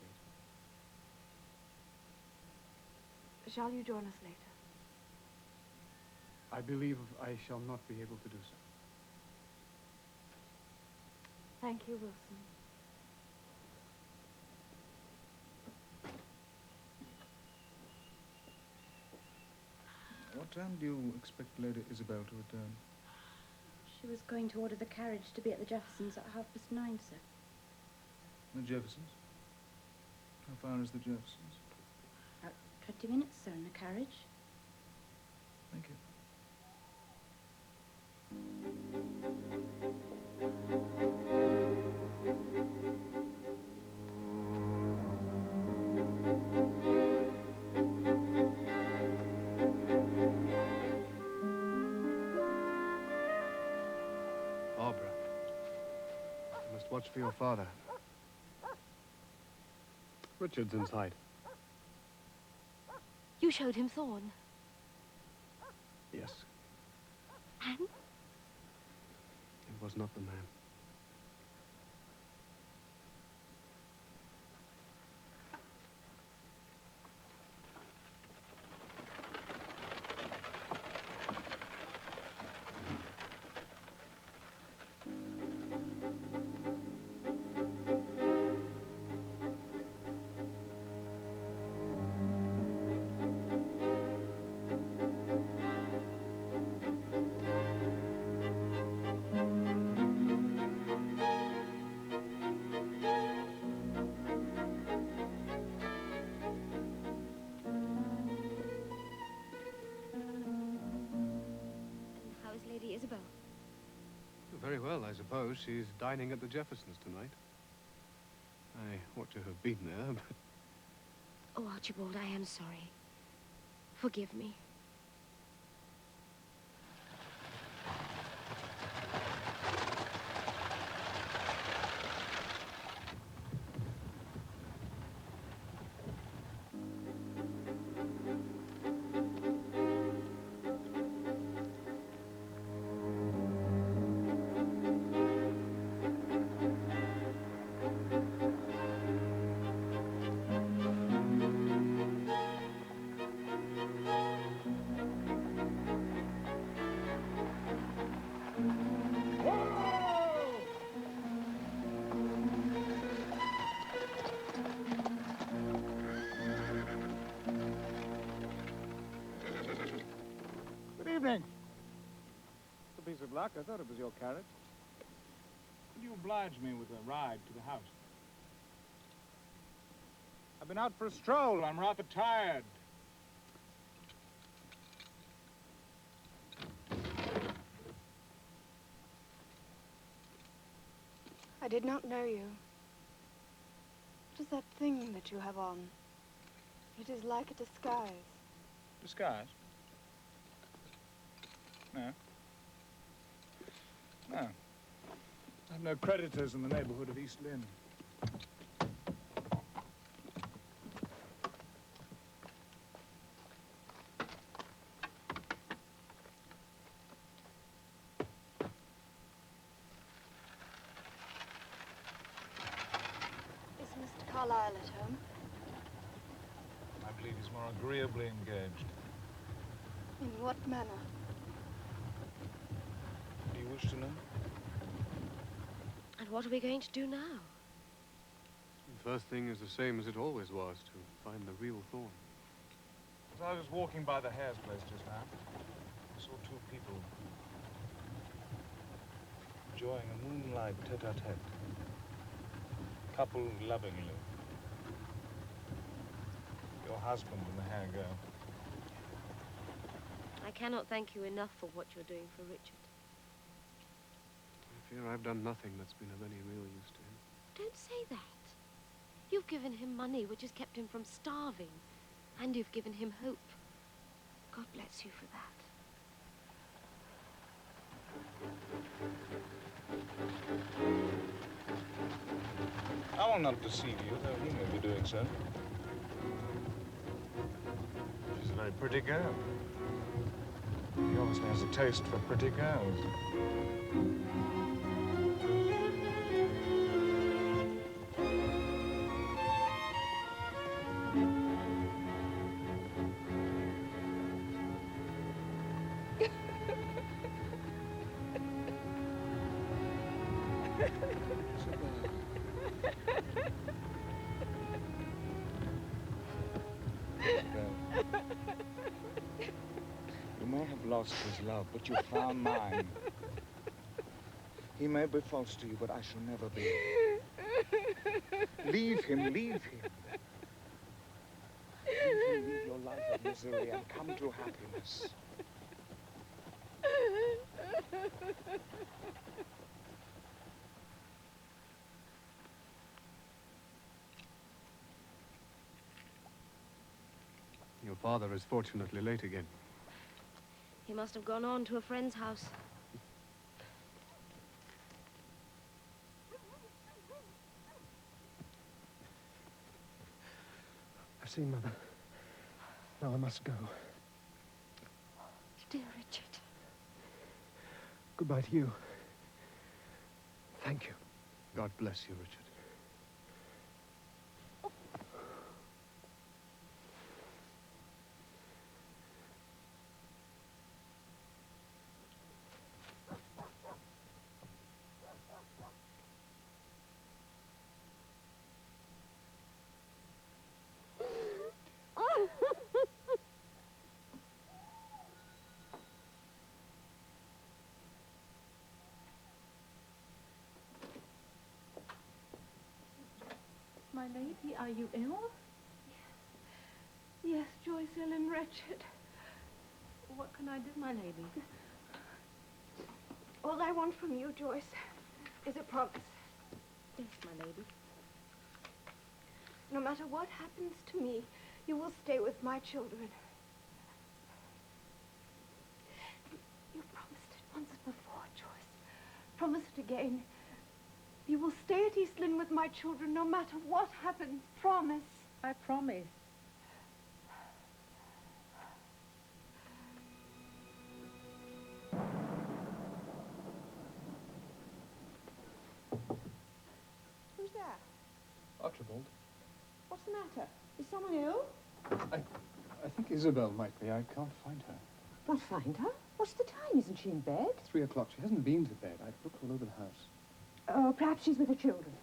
Shall you join us later? I believe I shall not be able to do so. Thank you, Wilson. What time do you expect Lady Isabel to return? She was going to order the carriage to be at the Jeffersons at 9:30, sir. The Jeffersons? How far is the Jeffersons? About 20 minutes, sir, in the carriage. Thank you. Barbara, you must watch for your father. Richard's inside. You showed him Thorn. Yes, And? it was not the man. How is Lady Isabel? Very well, I suppose. She's dining at the Jeffersons tonight. I ought to have been there, but... Oh, Archibald, I am sorry. Forgive me. luck. I thought it was your carrot. Could you oblige me with a ride to the house? I've been out for a stroll. I'm rather tired. I did not know you. What is that thing that you have on? It is like a disguise. Disguise? No. No. I have no creditors in the neighborhood of East Lynne. Is Mr. Carlyle at home? I believe he's more agreeably engaged. In what manner? Do you wish to know? And what are we going to do now? The first thing is the same as it always was, to find the real Thorn. As I was walking by the hare's place just now, I saw two people enjoying a moonlight tete-a-tete. Coupled lovingly. Your husband and the hare girl. I cannot thank you enough for what you're doing for Richard. I fear I've done nothing that's been of any real use to him. Don't say that. You've given him money which has kept him from starving. And you've given him hope. God bless you for that. I will not deceive you, though he may be doing so. She's a very pretty girl. He obviously has a taste for pretty girls. You may have lost his love, but you found mine. He may be false to you, but I shall never be. Leave him, leave him. Leave your life of misery and come to happiness. Your father is fortunately late again. He must have gone on to a friend's house. I've seen Mother. Now I must go. Dear Richard. Goodbye to you. Thank you. God bless you, Richard. My lady, are you ill? Yes, Joyce, ill and wretched. What can I do, my lady? All I want from you, Joyce, is a promise. Yes, my lady. No matter what happens to me, you will stay with my children. You promised it once before, Joyce. Promise it again. You will stay at East Lynne with my children no matter what happens. Promise. I promise. Who's there? Archibald. What's the matter? Is someone ill? I think Isabel might be. I can't find her. Can't find her? What's the time? Isn't she in bed? 3 o'clock. She hasn't been to bed. I've looked all over the house. Oh, perhaps she's with her children.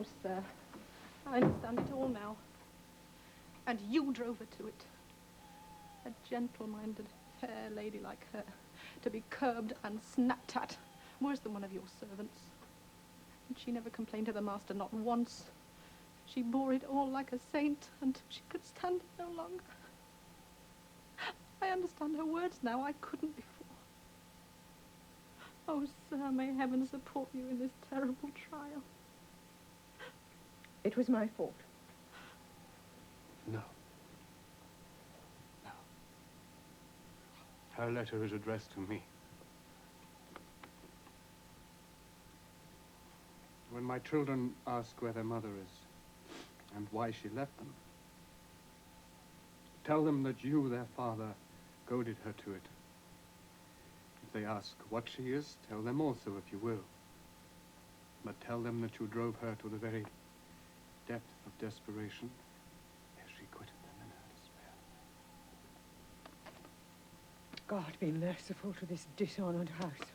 Oh, sir, I understand it all now. And you drove her to it. A gentle-minded, fair lady like her, to be curbed and snapped at, worse than one of your servants. And she never complained to the master, not once. She bore it all like a saint until she could stand it no longer. I understand her words now. I couldn't before. Oh, sir, may heaven support you in this terrible trial. It was my fault. No. No. Her letter is addressed to me. When my children ask where their mother is and why she left them, tell them that you, their father, goaded her to it. If they ask what she is, tell them also, if you will. But tell them that you drove her to the very depth of desperation ere she quitted them in her despair. God be merciful to this dishonored house.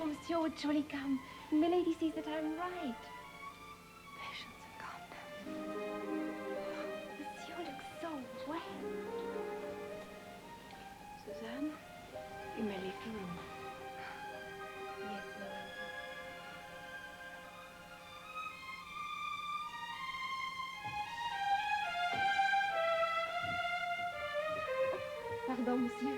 Monsieur would surely come. Milady sees that I'm right. Patience and calmness. Monsieur looks so well. Suzanne, you may leave the room. Yes, Lord. Pardon, monsieur.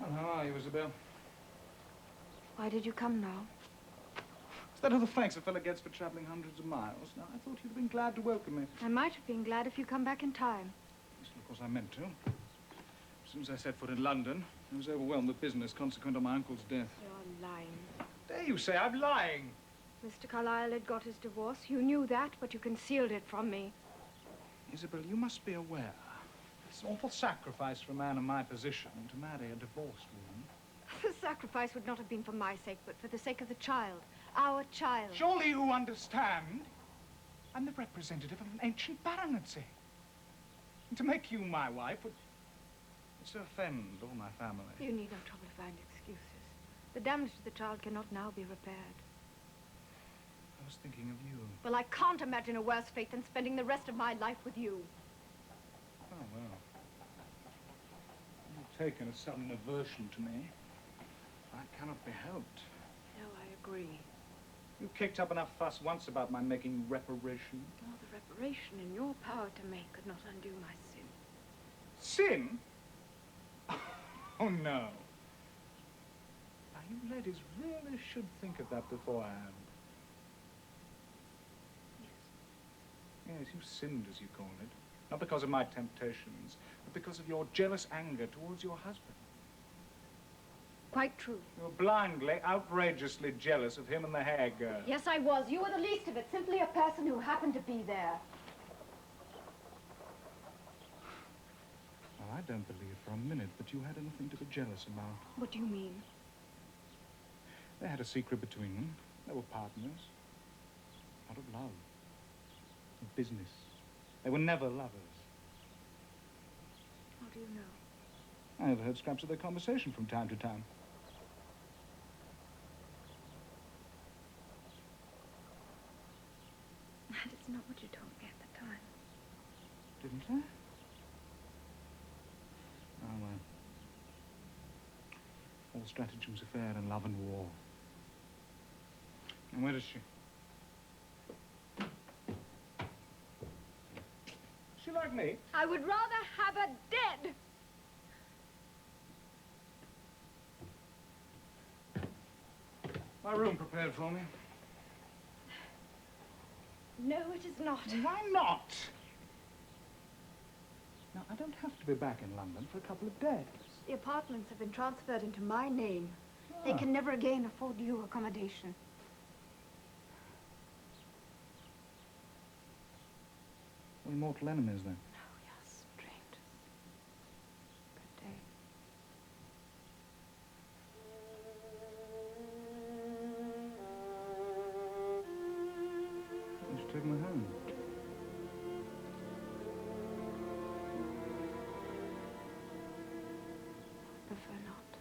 Well, how are you, Isabel? Why did you come now? Is that all the thanks a fellow gets for traveling hundreds of miles? Now, I thought you'd have been glad to welcome me. I might have been glad if you come back in time. Yes, of course, I meant to. As soon as I set foot in London, I was overwhelmed with business consequent on my uncle's death. You're lying. Dare you say I'm lying? Mr. Carlyle had got his divorce. You knew that, but you concealed it from me. Isabel, you must be aware. It's an awful sacrifice for a man in my position to marry a divorced woman. The sacrifice would not have been for my sake, but for the sake of the child. Our child. Surely you understand? I'm the representative of an ancient baronetcy. And to make you my wife would... it's to offend all my family. You need not trouble to find excuses. The damage to the child cannot now be repaired. I was thinking of you. Well, I can't imagine a worse fate than spending the rest of my life with you. Oh, well. You've taken a sudden aversion to me. That cannot be helped. No, I agree. You kicked up enough fuss once about my making reparation. Oh, the reparation in your power to make could not undo my sin. Sin? Oh, no. Now, you ladies really should think of that beforehand. Yes. Yes, you sinned, as you call it. Not because of my temptations, but because of your jealous anger towards your husband. Quite true. You were blindly, outrageously jealous of him and the hair girl. Yes, I was. You were the least of it. Simply a person who happened to be there. Well, I don't believe for a minute that you had anything to be jealous about. What do you mean? They had a secret between them. They were partners. Not of love. Of business. They were never lovers. How do you know? I overheard scraps of their conversation from time to time. That is not what you told me at the time. Didn't I? Oh, well. All stratagems are fair in love and war. And where is she? She like me? I would rather have her dead. My room prepared for me. No, it is not. Why not? Now, I don't have to be back in London for a couple of days. The apartments have been transferred into my name. They Ah. can never again afford you accommodation. We're mortal enemies, then. No, we are strangers. Good day. You should take me home. Prefer not.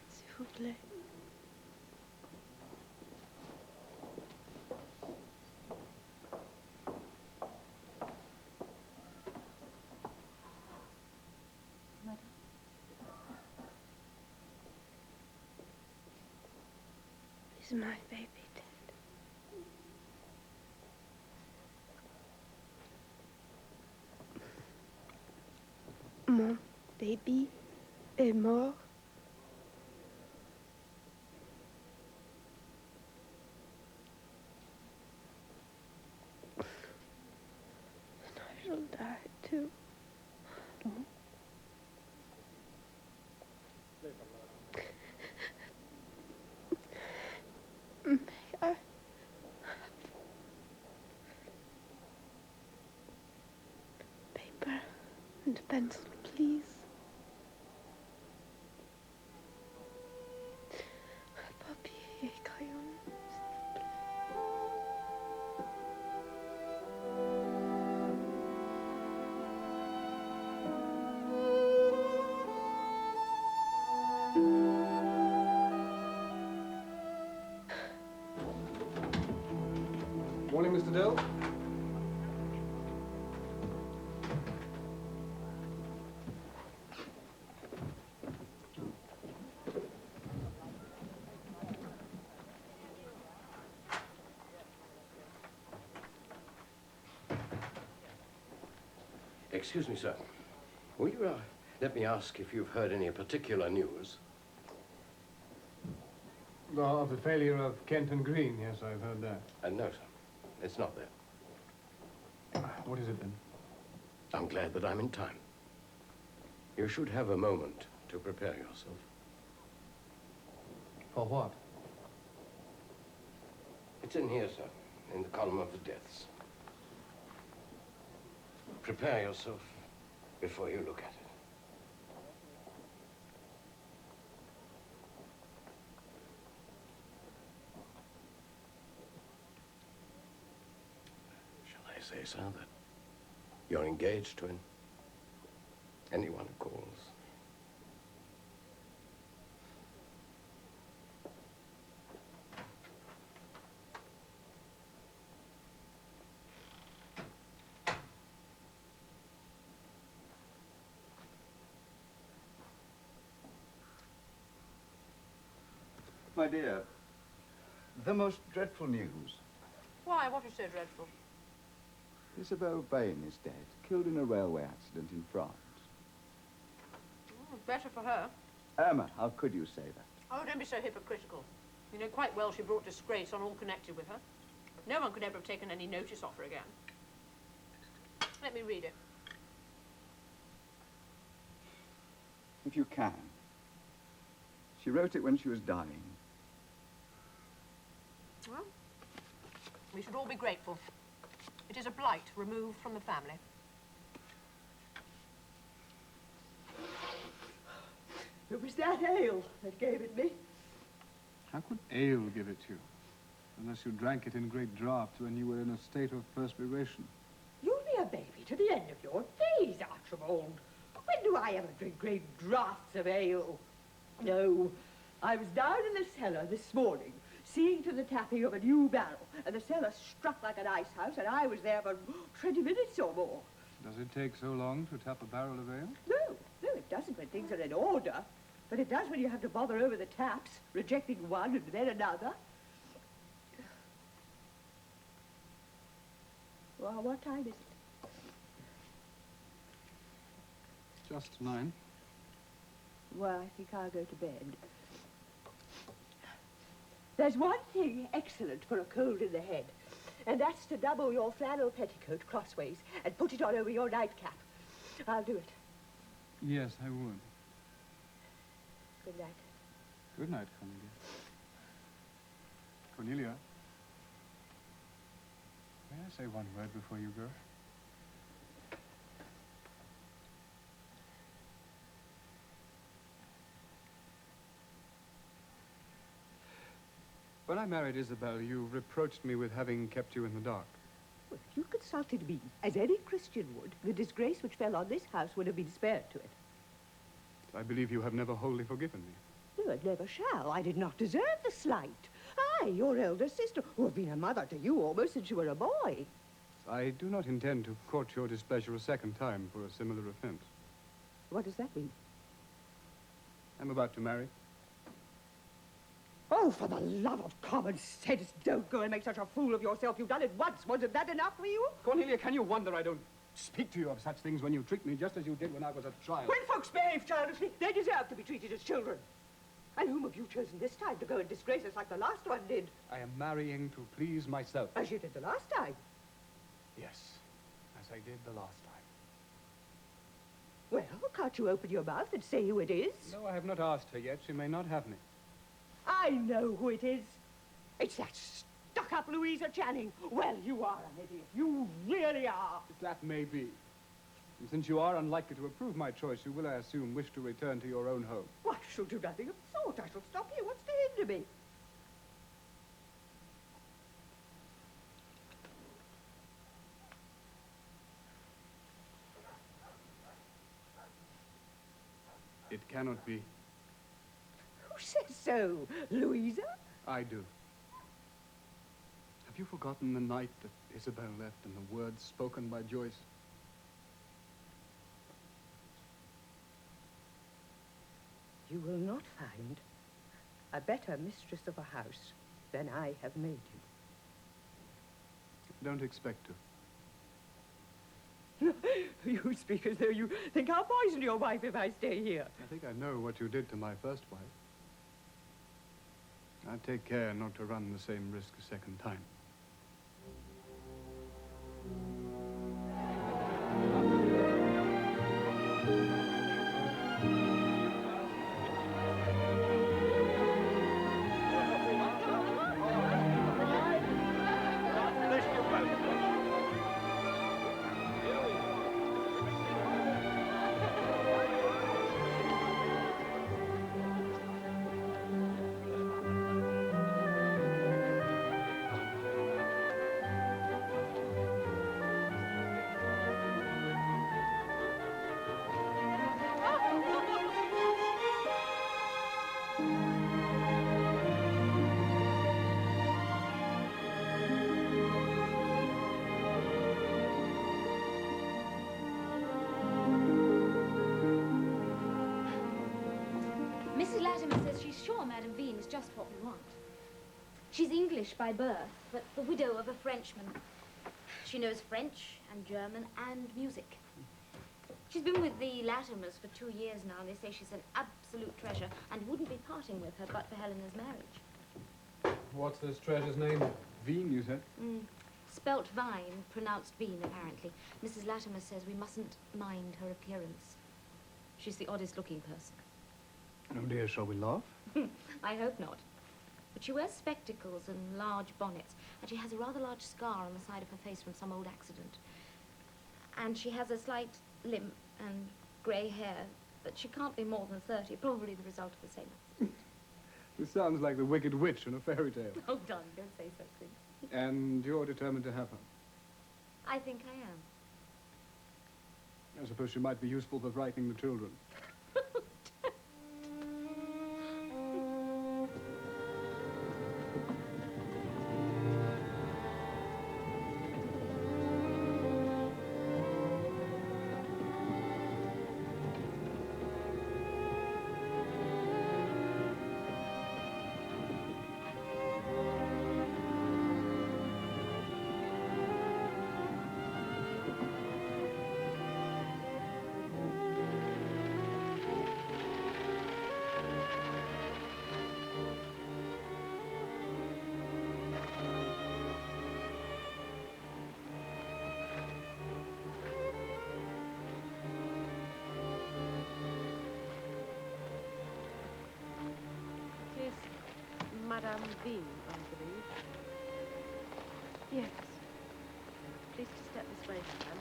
S'il vous plaît. Is my baby dead? Mon baby est mort. And I shall die too. May I have paper and pencil, please? Papier et crayon, s'il vous plaît. Morning, Mr. Dill. Excuse me, sir. Will you let me ask if you've heard any particular news? Of the failure of Kenton Green, yes, I've heard that. No, sir. It's not there. What is it then? I'm glad that I'm in time. You should have a moment to prepare yourself. For what? It's in here, sir, in the column of the deaths. Prepare yourself before you look at it. Shall I say, sir, that you're engaged to him? anyone who calls. My dear, the most dreadful news. Why? What is so dreadful? Isabel Vane is dead, killed in a railway accident in France. Oh, better for her. Emma, how could you say that? Oh, don't be so hypocritical. You know quite well she brought disgrace on all connected with her. No one could ever have taken any notice of her again. Let me read it. If you can. She wrote it when she was dying. Well, we should all be grateful. It is a blight removed from the family. It was that ale that gave it me. How could ale give it you? Unless you drank it in great draughts when you were in a state of perspiration. You'll be a baby to the end of your days, Archibald. When do I ever drink great draughts of ale? No, I was down in the cellar this morning, seeing to the tapping of a new barrel, and the cellar struck like an ice house, and I was there for 20 minutes or more. Does it take so long to tap a barrel of ale? No, it doesn't when things are in order. But it does when you have to bother over the taps, rejecting one and then another. Well, what time is it? Just 9. Well, I think I'll go to bed. There's one thing excellent for a cold in the head, and that's to double your flannel petticoat crossways and put it on over your nightcap. I'll do it. Yes, I would. Good night. Good night, Cornelia. Cornelia, may I say one word before you go? When I married Isabel, you reproached me with having kept you in the dark. Well, if you consulted me, as any Christian would, the disgrace which fell on this house would have been spared to it. I believe you have never wholly forgiven me. No, and never shall. I did not deserve the slight. I, your elder sister, who have been a mother to you almost since you were a boy. I do not intend to court your displeasure a second time for a similar offense. What does that mean? I'm about to marry. Oh, for the love of common sense, don't go and make such a fool of yourself. You've done it once. Wasn't that enough for you? Cornelia, can you wonder I don't speak to you of such things when you treat me just as you did when I was a child? When folks behave childishly, they deserve to be treated as children. And whom have you chosen this time to go and disgrace us like the last one did? I am marrying to please myself. As you did the last time. Yes, as I did the last time. Well, can't you open your mouth and say who it is? No, I have not asked her yet. She may not have me. I know who it is. It's that stuck-up Louisa Channing. Well, you are an idiot. You really are. That may be. And since you are unlikely to approve my choice, you will, I assume, wish to return to your own home. Why, I shall do nothing of the sort. I shall stop here. What's to hinder me? It cannot be. Who says so? Louisa? I do. Have you forgotten the night that Isabel left and the words spoken by Joyce? You will not find a better mistress of a house than I have made you. Don't expect to. You speak as though you think I'll poison your wife if I stay here. I think I know what you did to my first wife. I'd take care not to run the same risk a second time. Mrs. Latimer says she's sure Madame Vane is just what we want. She's English by birth, but the widow of a Frenchman. She knows French and German and music. She's been with the Latimers for 2 years now, and they say she's an absolute treasure and wouldn't be parting with her but for Helena's marriage. What's this treasure's name? Vane, you said? Spelt Vine, pronounced Vane, apparently. Mrs. Latimer says we mustn't mind her appearance. She's the oddest looking person. Oh dear, shall we laugh? I hope not. But she wears spectacles and large bonnets, and she has a rather large scar on the side of her face from some old accident. And she has a slight limp and grey hair, but she can't be more than 30, probably the result of the same accident. This sounds like the Wicked Witch in a fairy tale. Oh, darling, don't say such things. And you're determined to have her? I think I am. I suppose she might be useful for frightening the children. Madame Vane, I believe. Yes. Please to step this way, madam.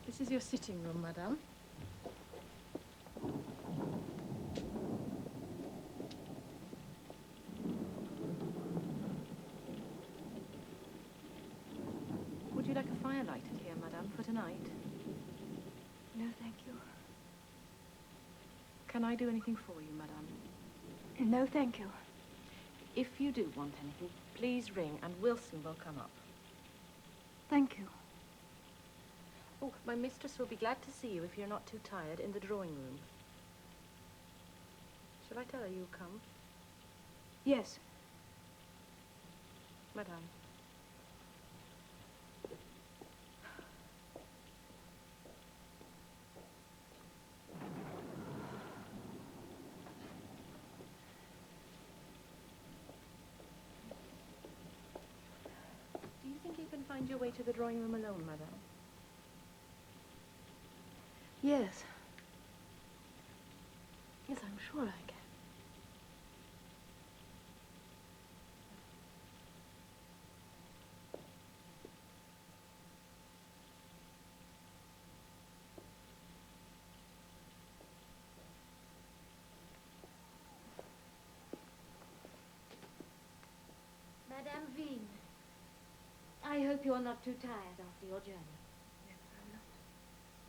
This is your sitting room, madame. Would you like a fire lighted here, madame, for tonight? No, thank you. Can I do anything for you, madame? No, thank you. If you do want anything, please ring and Wilson will come up. Thank you. Oh, my mistress will be glad to see you if you're not too tired in the drawing room. Shall I tell her you'll come? Yes. Madame. Do you think you can find your way to the drawing room alone, madame? Yes. Yes, I'm sure I can. Madame Vane, I hope you're not too tired after your journey. No, I'm not.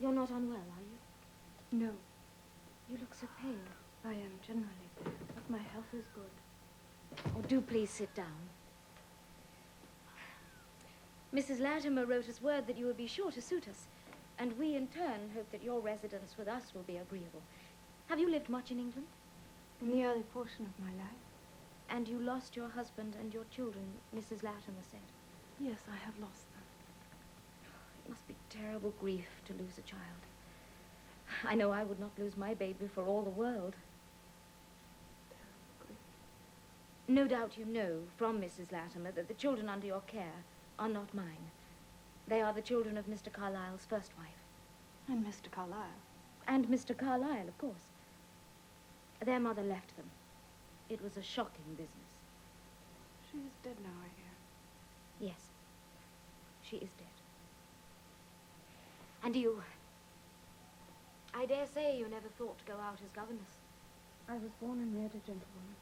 You're not unwell, are you? No. You look so pale. I am generally pale, but my health is good. Oh, do please sit down. Mrs. Latimer wrote us word that you would be sure to suit us, and we in turn hope that your residence with us will be agreeable. Have you lived much in England? In the early portion of my life. And you lost your husband and your children, Mrs. Latimer said. Yes, I have lost them. It must be terrible grief to lose a child. I know I would not lose my baby for all the world. Terrible grief. No doubt you know from Mrs. Latimer that the children under your care are not mine. They are the children of Mr. Carlyle's first wife. And Mr. Carlyle. And Mr. Carlyle, of course. Their mother left them. It was a shocking business. She is dead now, I hear. Yes, she is dead. And you... I dare say you never thought to go out as governess. I was born and reared a gentlewoman.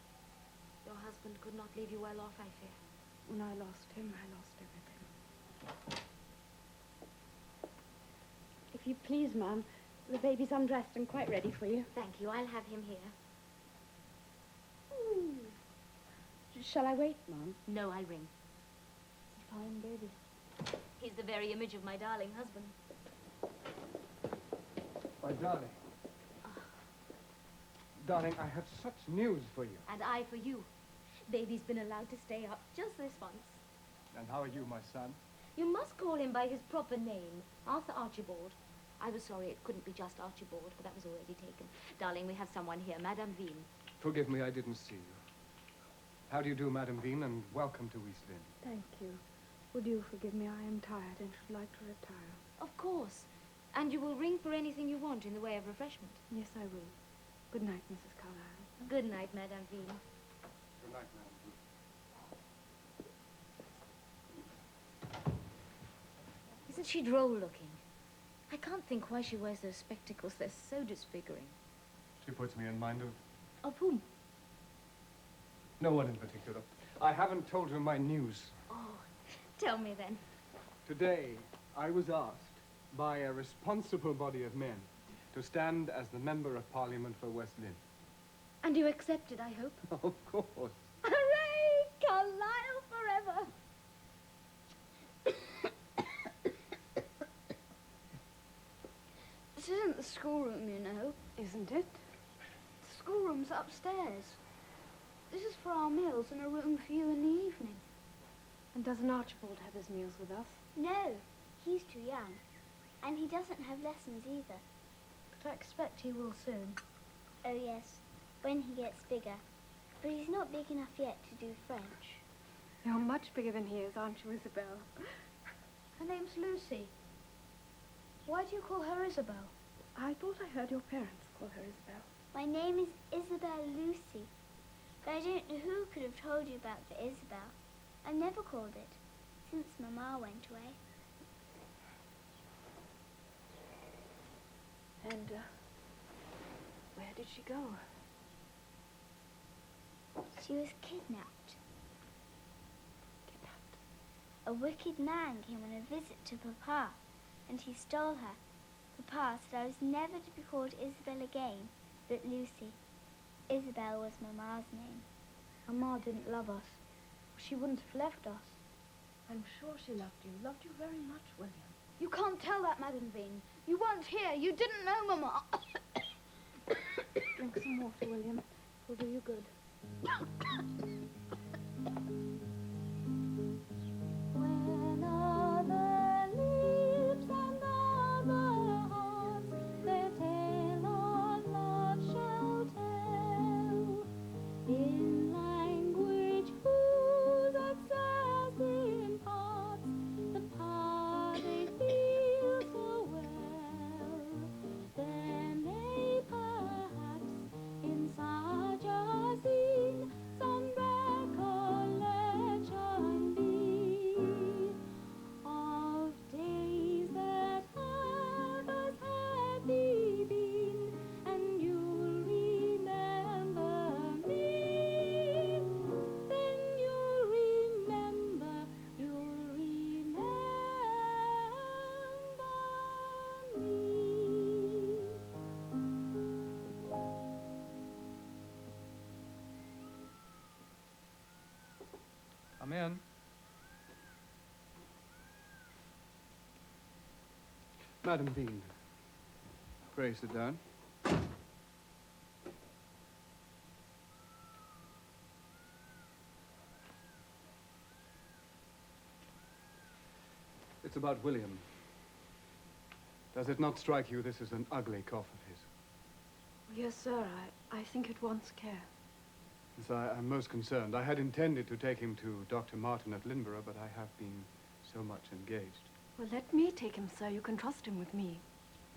Your husband could not leave you well off, I fear. When I lost him, I lost everything. If you please, Mum, the baby's undressed and quite ready for you. Thank you. I'll have him here. Ooh. Shall I wait, Mum? No, I'll ring. It's a fine baby. He's the very image of my darling husband. My darling. Darling, I have such news for you. And I for you. Baby's been allowed to stay up just this once. And how are you, my son? You must call him by his proper name, Arthur Archibald. I was sorry it couldn't be just Archibald, but that was already taken. Darling, we have someone here, Madame Vane. Forgive me, I didn't see you. How do you do, Madame Vane, and welcome to East Lynne. Thank you. Would you forgive me? I am tired and should like to retire. Of course. And you will ring for anything you want in the way of refreshment. Yes, I will. Good night, Mrs. Carlyle. Good night, Madame Vane. Good night, Madame Vane. Isn't she droll looking? I can't think why she wears those spectacles. They're so disfiguring. She puts me in mind of Of whom? no one in particular. I haven't told you my news. Oh, tell me then. Today, I was asked by a responsible body of men to stand as the Member of Parliament for West Lynne. And you accepted, I hope? Of course. Hooray! Carlyle forever! This isn't the schoolroom, you know. Isn't it? The schoolroom's upstairs. This is for our meals and a room for you in the evening. And doesn't Archibald have his meals with us? No, he's too young. And he doesn't have lessons either. But I expect he will soon. Oh yes, when he gets bigger. But he's not big enough yet to do French. You're much bigger than he is, aren't you, Isabel? Her name's Lucy. Why do you call her Isabel? I thought I heard your parents call her Isabel. My name is Isabel Lucy. But I don't know who could have told you about the Isabel. I've never called it, since Mama went away. And, where did she go? She was kidnapped. A wicked man came on a visit to Papa, and he stole her. Papa said I was never to be called Isabel again, but Lucy. Isabel was Mama's name. Mama didn't love us. She wouldn't have left us. I'm sure she loved you very much, William. You can't tell that, Madame Vane. You weren't here. You didn't know Mama. Drink some water, William. It'll do you good. When other lips and other hearts their tale of love shall tell, in language whose excess imparts the power they feel so well, there may perhaps in such a scene some recollection be of days that have as happy been, and you'll remember me. Then you'll remember me. Come in. Madame Vane, pray sit down. It's about William. Does it not strike you this is an ugly cough of his? Yes, sir. I think it wants care. Yes, I'm most concerned. I had intended to take him to Dr. Martin at Lynneborough, but I have been so much engaged. Well, let me take him, sir. You can trust him with me.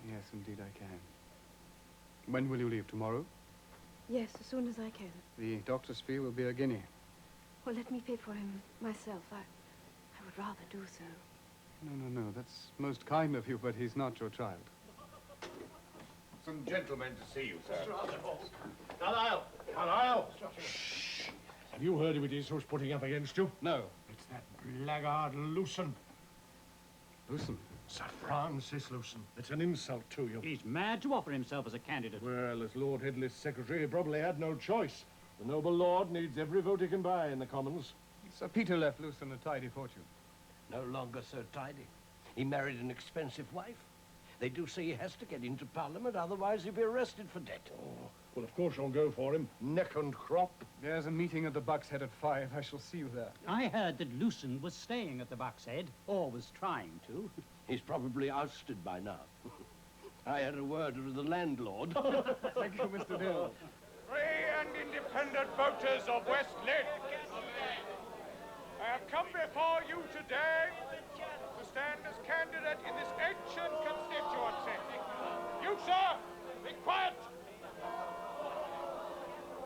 Yes, indeed I can. When will you leave? Tomorrow? Yes, as soon as I can. The doctor's fee will be a guinea. Well, let me pay for him myself. I would rather do so. No. That's most kind of you, but he's not your child. Some gentlemen to see you, sir. Mr. Archibald. Carlyle! Carlyle! Shh! Have you heard who it is who's putting up against you? No. It's that blackguard Lewson. Lewson? Sir Francis Lewson. It's an insult to you. He's mad to offer himself as a candidate. Well, as Lord Headley's secretary, he probably had no choice. The noble lord needs every vote he can buy in the Commons. Sir Peter left Lewson a tidy fortune. No longer so tidy. He married an expensive wife. They do say he has to get into Parliament, otherwise he'll be arrested for debt. Oh, well, of course you'll go for him, neck and crop. There's a meeting at the Buck's Head at 5. I shall see you there. I heard that Lewson was staying at the Buck's Head, or was trying to. He's probably ousted by now. I had a word with the landlord. Thank you, Mr. Dill. Free and independent voters of West Lynne, I have come before you today to stand as candidate in this ancient constituency. You, sir, be quiet.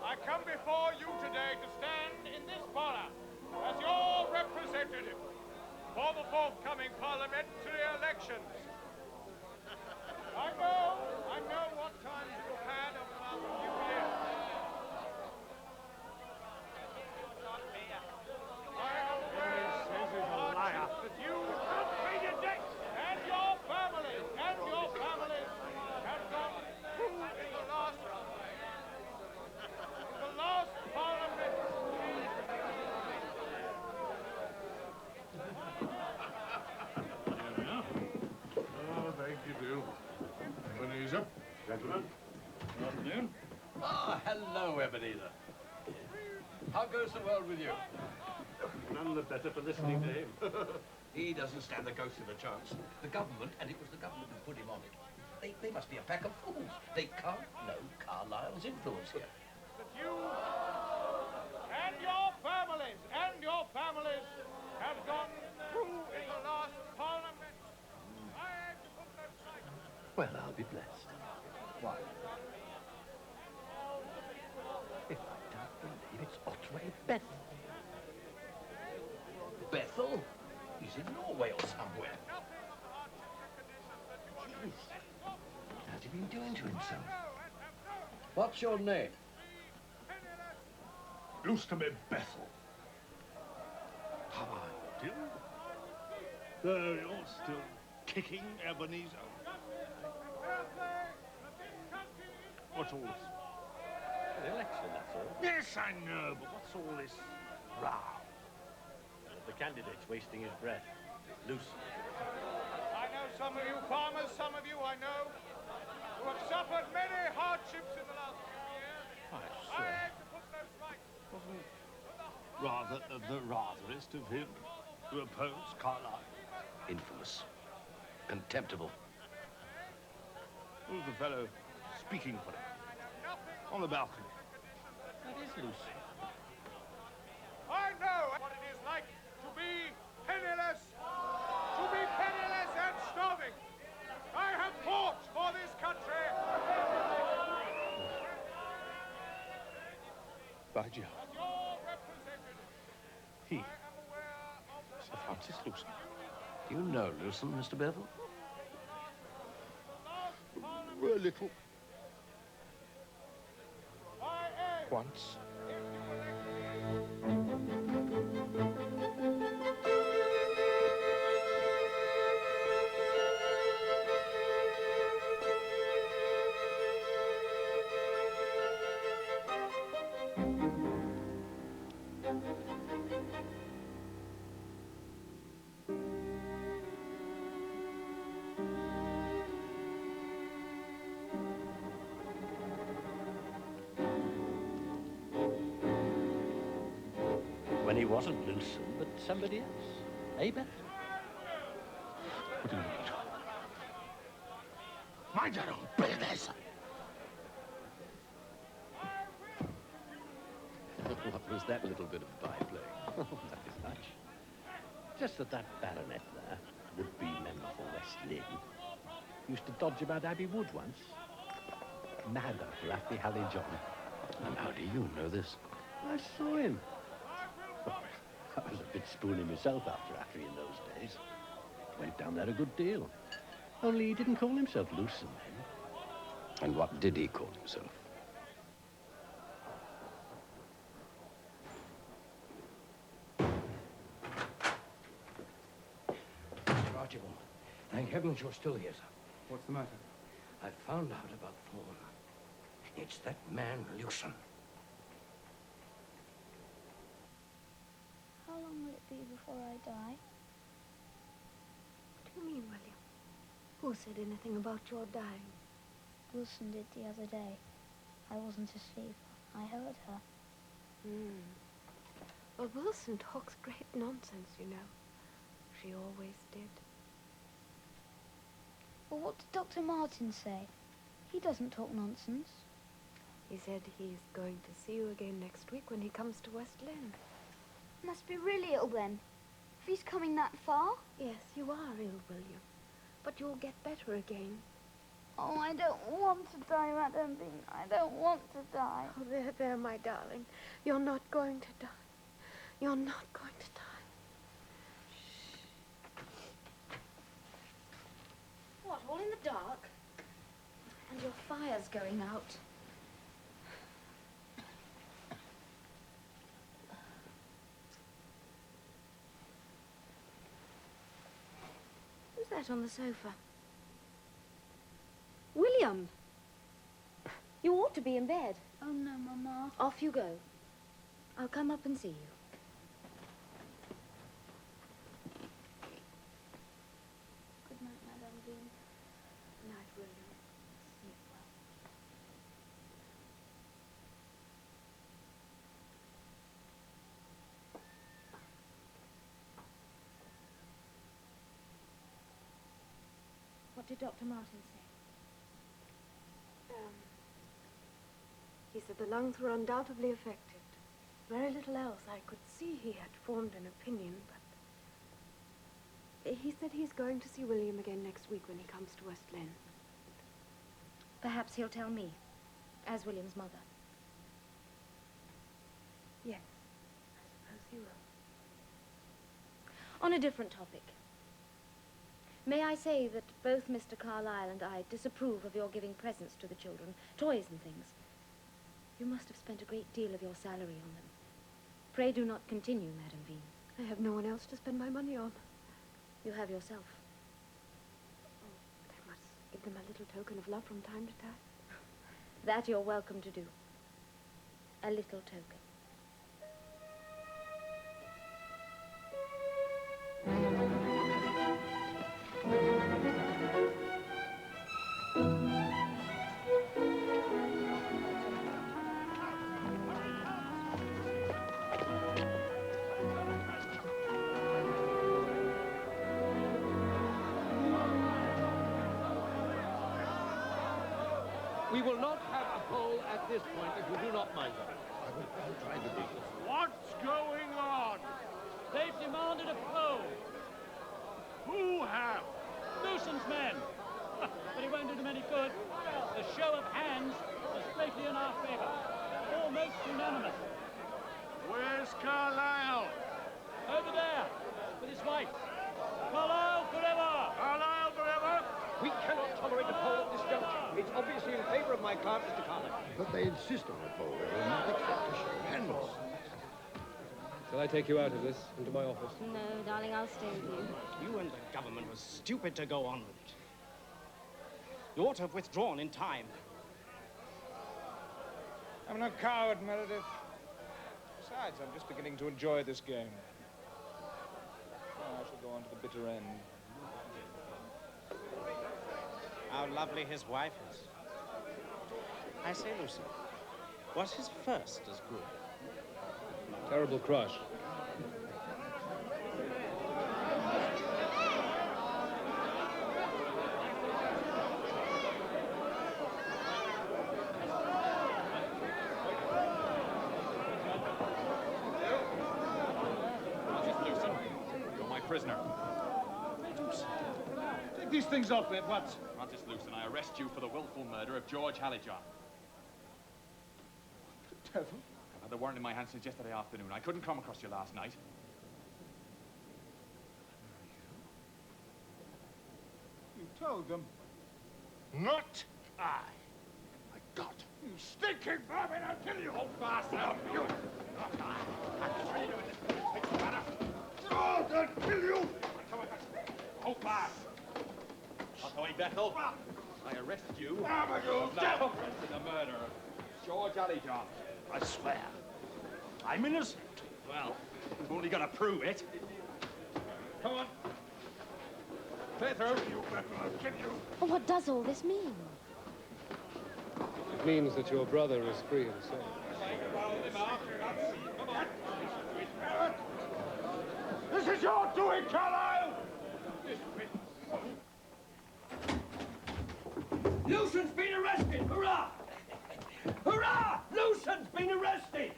I come before you today to stand in this borough as your representative for the forthcoming parliamentary elections. I know what times you've had over the last few years. I am aware of the hardships that you and your families have gone through in the last parliament. Oh, thank you, Bill. Ebenezer, gentlemen. Good afternoon. Ah, hello, Ebenezer. How goes the world with you? None the better for listening to him. He doesn't stand the ghost of a chance. The government, and it was the government who put him on it, they must be a pack of fools. They can't know Carlyle's influence here. That you and your families have gone through in the last parliament. I put no sight. Well, I'll be blessed. Why? If I don't believe it's Otway Bethel. Bethel? He's in Norway or somewhere. Jeez. What's he been doing to himself? What's your name? Used to be Bethel. How are you, Dill? Though you're still kicking, Ebenezer. What's all this? The election, that's all. Yes, I know, but what's all this row? The candidate's wasting his breath. Loose. I know some of you farmers, some of you I know, who have suffered many hardships in the last few years. Why, I sir, aim to put those right. wasn't rather the ratherest of him to oppose Carlyle? Infamous. Contemptible. Who's the fellow speaking for him? On the balcony. That is Lucy. I know what it is like to be penniless and starving. I have fought for this country. By Jove. He, Sir Francis Lewson. Do you know Lewson, Mr. Bethel? A little. Once. When he wasn't Lewson, but somebody else. Eh, Beth? What do you mean? Mind your own business. What was that little bit of byplay? Oh, nothing much. Just that baronet there, would-be member for West Lynne, used to dodge about Abbey Wood once. Mad after Affy Hallijohn. And how do you know this? I saw him. I was a bit spoony myself after Affy in those days. Went down there a good deal. Only he didn't call himself Lewson then. And what did he call himself? Archibald. Thank heavens you're still here, sir. What's the matter? I found out about Vane. It's that man, Lucian. How long will it be before I die? What do you mean, William? Who said anything about your dying? Wilson did the other day. I wasn't asleep. I heard her. Well, Wilson talks great nonsense, you know. She always did. Well, what did Dr. Martin say? He doesn't talk nonsense. He said he's going to see you again next week when he comes to West Lynne. Must be really ill then. If he's coming that far? Yes, you are ill, William. But you'll get better again. Oh, I don't want to die, Madame Vane. I don't want to die. Oh, there, my darling. You're not going to die. You're not going to die. What, all in the dark? And your fire's going out. Who's that on the sofa? William! You ought to be in bed. Oh, no, Mama. Off you go. I'll come up and see you. Good night, Madame Vane. Good night, William. Sleep well. What did Dr. Martin say? He said the lungs were undoubtedly affected. Very little else. I could see he had formed an opinion, but he said he's going to see William again next week when he comes to West Lynne. Perhaps he'll tell me, as William's mother. Yes, I suppose he will. On a different topic. May I say that both Mr. Carlyle and I disapprove of your giving presents to the children, toys and things. You must have spent a great deal of your salary on them. Pray do not continue, Madame Vane. I have no one else to spend my money on. You have yourself. Oh, but I must give them a little token of love from time to time. That you're welcome to do. A little token. We will not have a poll at this point if you do not mind, sir. I'm trying to be. What's going on? They've demanded a poll. Who have? Lucian's men. But it won't do them any good. The show of hands was greatly in our favor. Almost unanimous. Where's Carlyle? Over there, with his wife. Carlyle forever! Carlyle forever? We cannot tolerate a poll at this juncture. It's obviously in favor of my client, Mr. Carlyle. But they insist on a poll. They will not accept a show of hands. Shall I take you out of this, into my office? No, darling, I'll stay with you. You and the government were stupid to go on with it. You ought to have withdrawn in time. I'm no coward, Meredith. Besides, I'm just beginning to enjoy this game. Oh, I shall go on to the bitter end. How lovely his wife is. I say, Lucy, was his first as good? Terrible crush. You're my prisoner. Take these things off me at once. Francis Lewson, I arrest you for the willful murder of George Hallijohn. The devil? I've had the warrant in my hand since yesterday afternoon. I couldn't come across you last night. You told them. Not I. My God. You stinking vermin, I'll kill you! Hold fast now! You! God, I'll kill you! Hold fast! Bethel. I arrest you Ah, but you as an accomplice in the murder of George Alijohn. I swear, I'm innocent. Well, you've only got to prove it. Come on. Clear through. Oh, what does all this mean? It means that your brother is free and safe. This is your doing, Carlyle! Lucian's been arrested! Hurrah! Hurrah! Lucian's been arrested!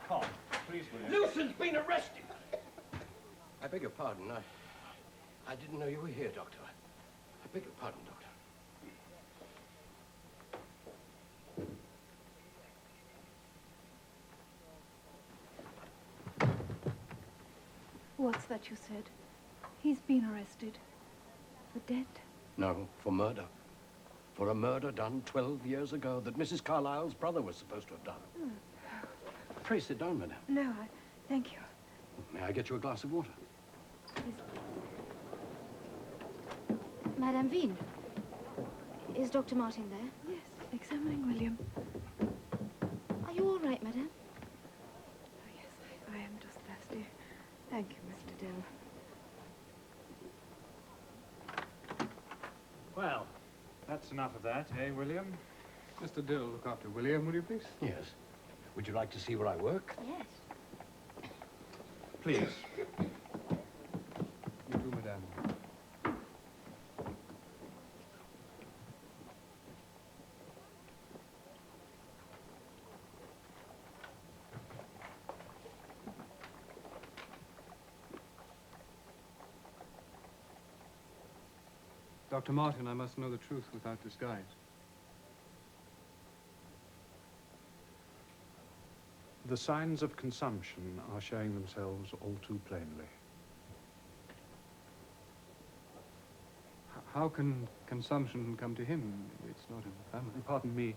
Come, please, William. Lucian's been arrested! I beg your pardon. I didn't know you were here, Doctor. I beg your pardon, Doctor. What's that you said? He's been arrested. For debt? No, for murder. For a murder done 12 years ago that Mrs. Carlyle's brother was supposed to have done. Pray sit down, madame. No, thank you. May I get you a glass of water? Madame Vane, is Dr. Martin there? Yes, examining William. Are you all right, madame? Oh, yes, I am just thirsty. Thank you, Mr. Dill. Well, that's enough of that, eh, William? Mr. Dill, look after William, will you please? Yes. Would you like to see where I work? Yes. Please. You too, madame. Dr. Martin, I must know the truth without disguise. The signs of consumption are showing themselves all too plainly. How can consumption come to him? It's not in the family. Pardon me,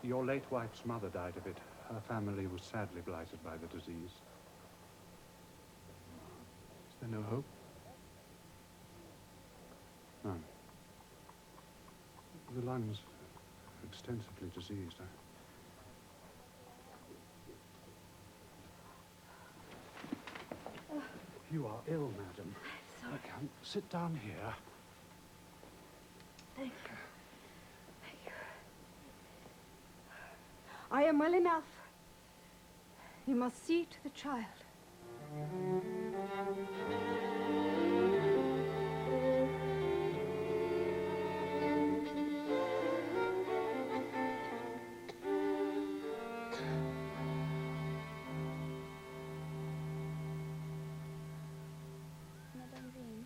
your late wife's mother died of it. Her family was sadly blighted by the disease. Is there no hope? None. The lungs are extensively diseased. You are ill, madam. Sorry. Come, sit down here. Thank you. Thank you. I am well enough. You must see to the child. Madame Vane,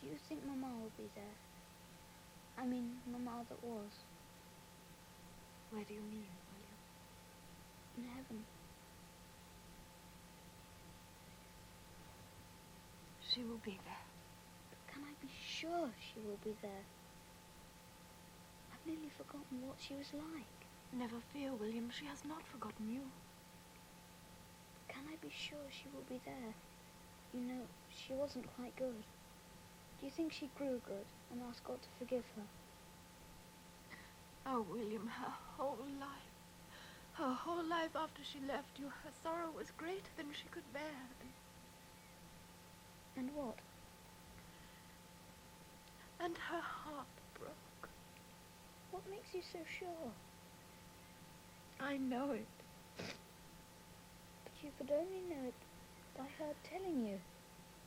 do you think Mama will be there? I mean, Mama that was. Where do you mean, William? In heaven. She will be there. But can I be sure she will be there? I've nearly forgotten what she was like. Never fear, William. She has not forgotten you. Can I be sure she will be there? You know, she wasn't quite good. Do you think she grew good and asked God to forgive her? Oh, William, her whole life after she left you, her sorrow was greater than she could bear. And what? And her heart broke. What makes you so sure? I know it. But you could only know it by her telling you.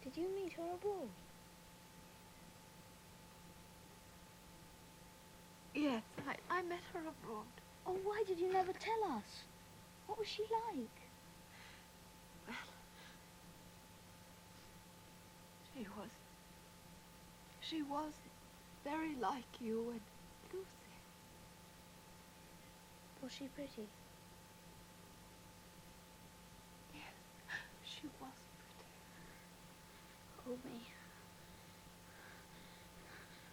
Did you meet her abroad? Yes, I met her abroad. Oh, why did you never tell us? What was she like? She was very like you and Lucy. Was she pretty? Yes, she was pretty. Hold me.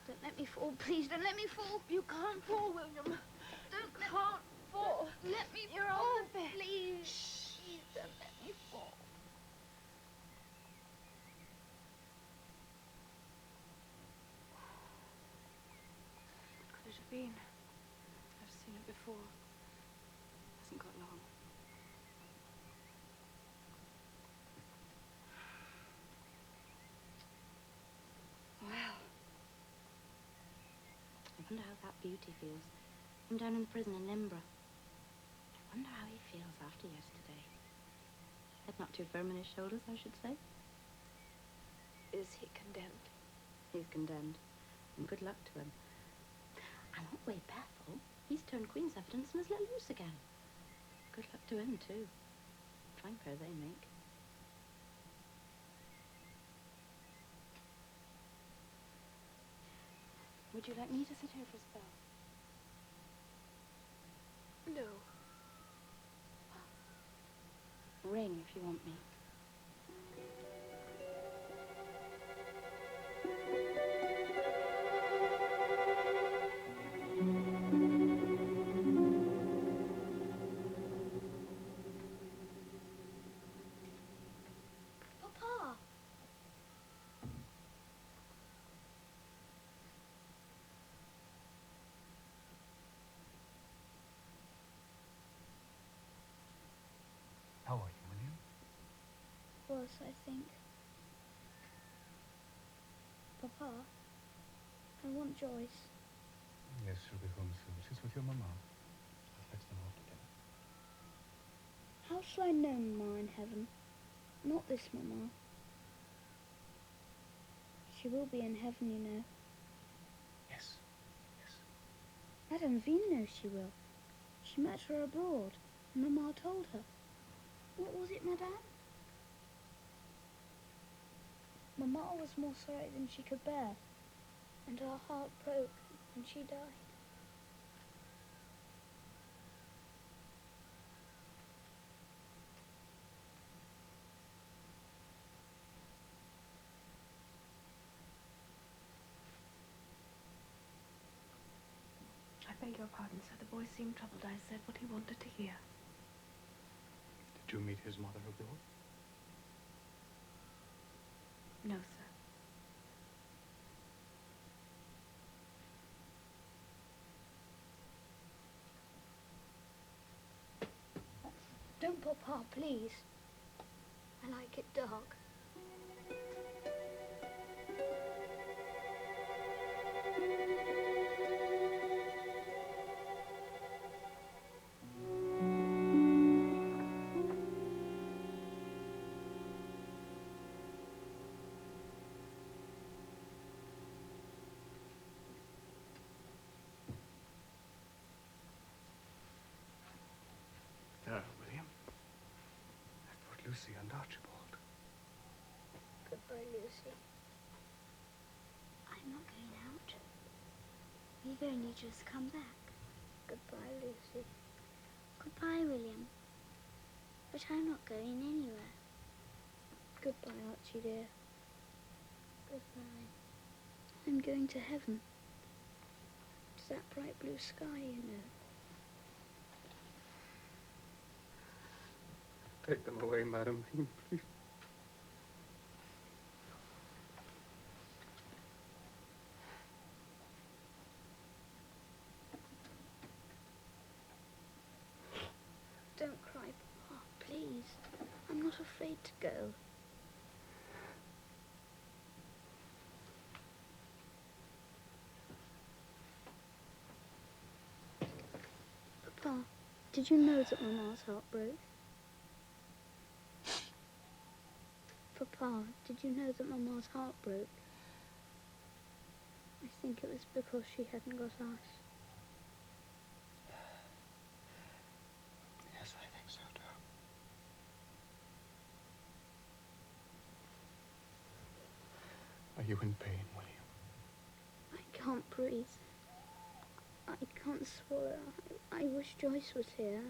Don't let me fall, please. Don't let me fall. You can't fall, William. Don't fall. Let me You're fall, on the bed. please. Please don't let me fall. Vane. I've seen it before. Hasn't got long. Well, I wonder how that beauty feels. I'm down in the prison in Limburg. I wonder how he feels after yesterday. Head not too firm on his shoulders, I should say. Is he condemned? He's condemned. And good luck to him. And what way Bethel? He's turned Queen's evidence and is let loose again. Good luck to him, too. Fine pair they make. Would you like me to sit here for a spell? No. Ring if you want me. Papa! How are you, William? Worse, I think. Papa, I want Joyce. Yes, she'll be home soon. She's with your mamma. I'll fetch them off together. How shall I know Mamma in heaven? Not this Mamma. She will be in heaven, you know. Yes, yes. Madame Vane knows she will. She met her abroad, and Mamma told her. What was it, Madame? Mamma was more sorry than she could bear, and her heart broke, and she died. I beg your pardon, sir. The boy seemed troubled. I said what he wanted to hear. Did you meet his mother abroad? No, sir. Don't, Papa, please. I like it dark. There, William. I've brought Lucy and Archibald. Goodbye, Lucy. I'm not going out. We've only just come back. Goodbye, Lucy. Goodbye, William. But I'm not going anywhere. Goodbye, Archie, dear. Goodbye. I'm going to heaven. To that bright blue sky, you know. Take them away, Madam Vane, please. Don't cry, Papa, please. I'm not afraid to go. Papa, did you know that Mamma's heart broke? Papa, did you know that Mamma's heart broke? I think it was because she hadn't got us. Yes, I think so, too. Are you in pain, William? I can't breathe. I can't swallow. I wish Joyce was here.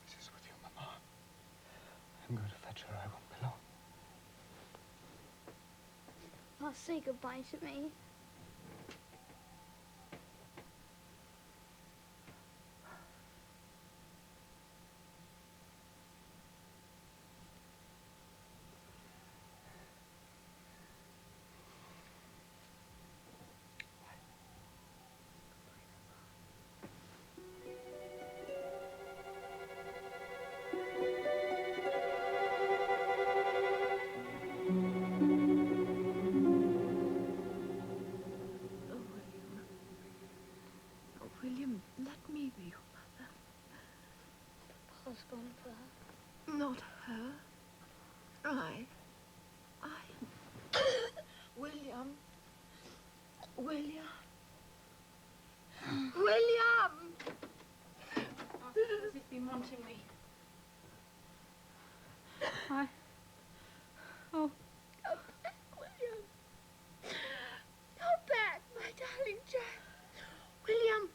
She's with your mamma. I'm going to fetch her. I won't be long. I'll say goodbye to me. else gone for her? Not her. I. William. William. William! Has he been wanting me? Oh. Come back, William. Come back, my darling child. William.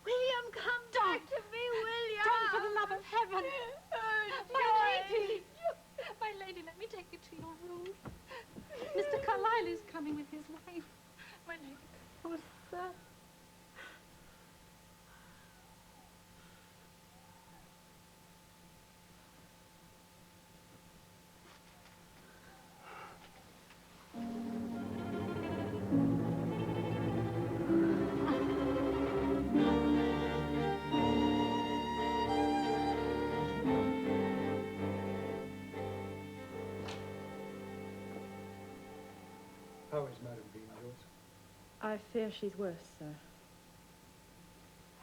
William, come back to me, William. Don't, for the love of heaven. My lady. My lady, let me take you to your room. Mr. Carlyle is coming with his wife. My lady. Oh, sir. How is Madame Vane, George? I fear she's worse, sir.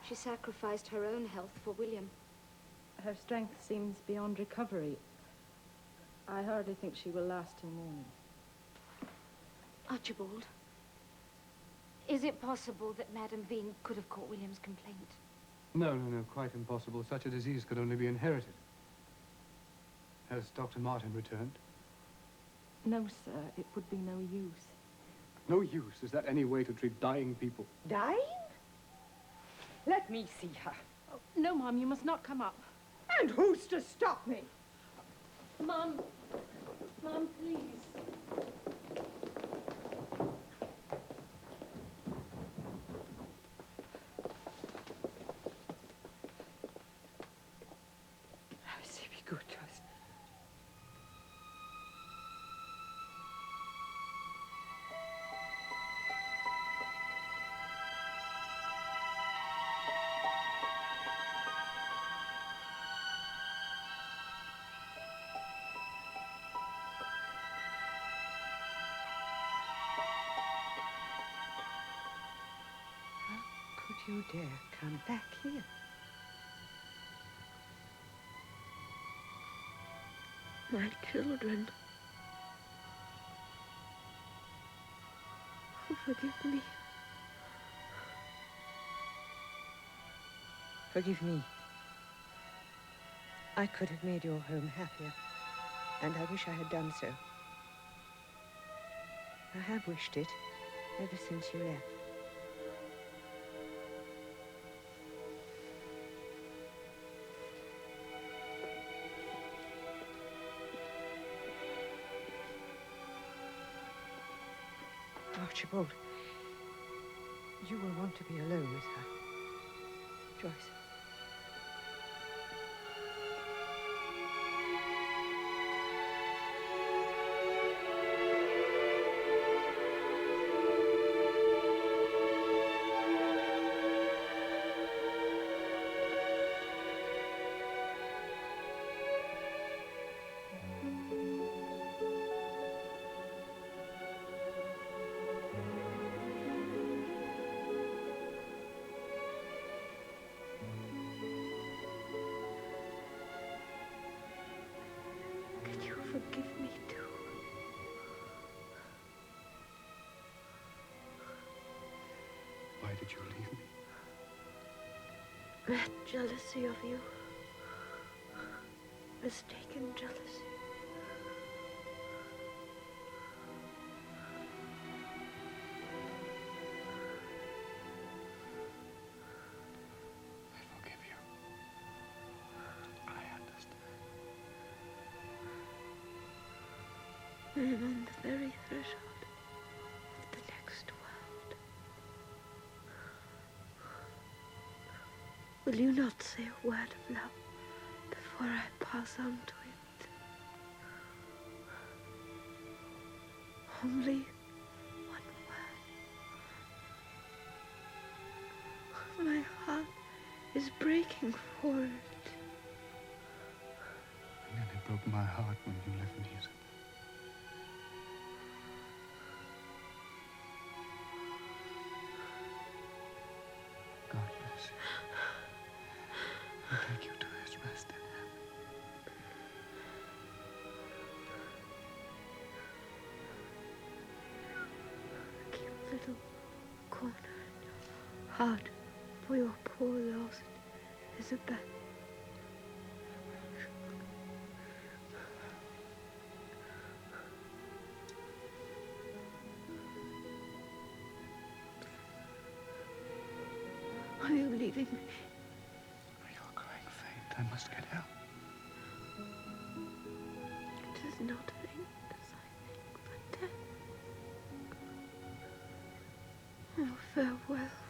She sacrificed her own health for William. Her strength seems beyond recovery. I hardly think she will last till morning. Archibald, is it possible that Madame Vane could have caught William's complaint? No, quite impossible. Such a disease could only be inherited. Has Dr. Martin returned? No, sir, it would be no use. No use. Is that any way to treat dying people? Dying? Let me see her. Oh, no, Mom, you must not come up. And who's to stop me? Mom, please. She be good to us. Could you dare come back here? My children. Oh, forgive me. Forgive me. I could have made your home happier, and I wish I had done so. I have wished it ever since you left. Archibald, you will want to be alone with her. Joyce. Forgive me, too. Why did you leave me? Mad jealousy of you. Mistaken jealousy. I forgive you. I understand. I am on the very threshold of the next world. Will you not say a word of love before I pass on to it? Only one word. My heart is breaking for it. You nearly broke my heart when you left me, Isabel. God bless you. And take you to his rest in heaven. heart for your poor lost Isabel. Are you leaving me? You're growing faint. I must get help. It is not faint as I think, but death. Oh, farewell.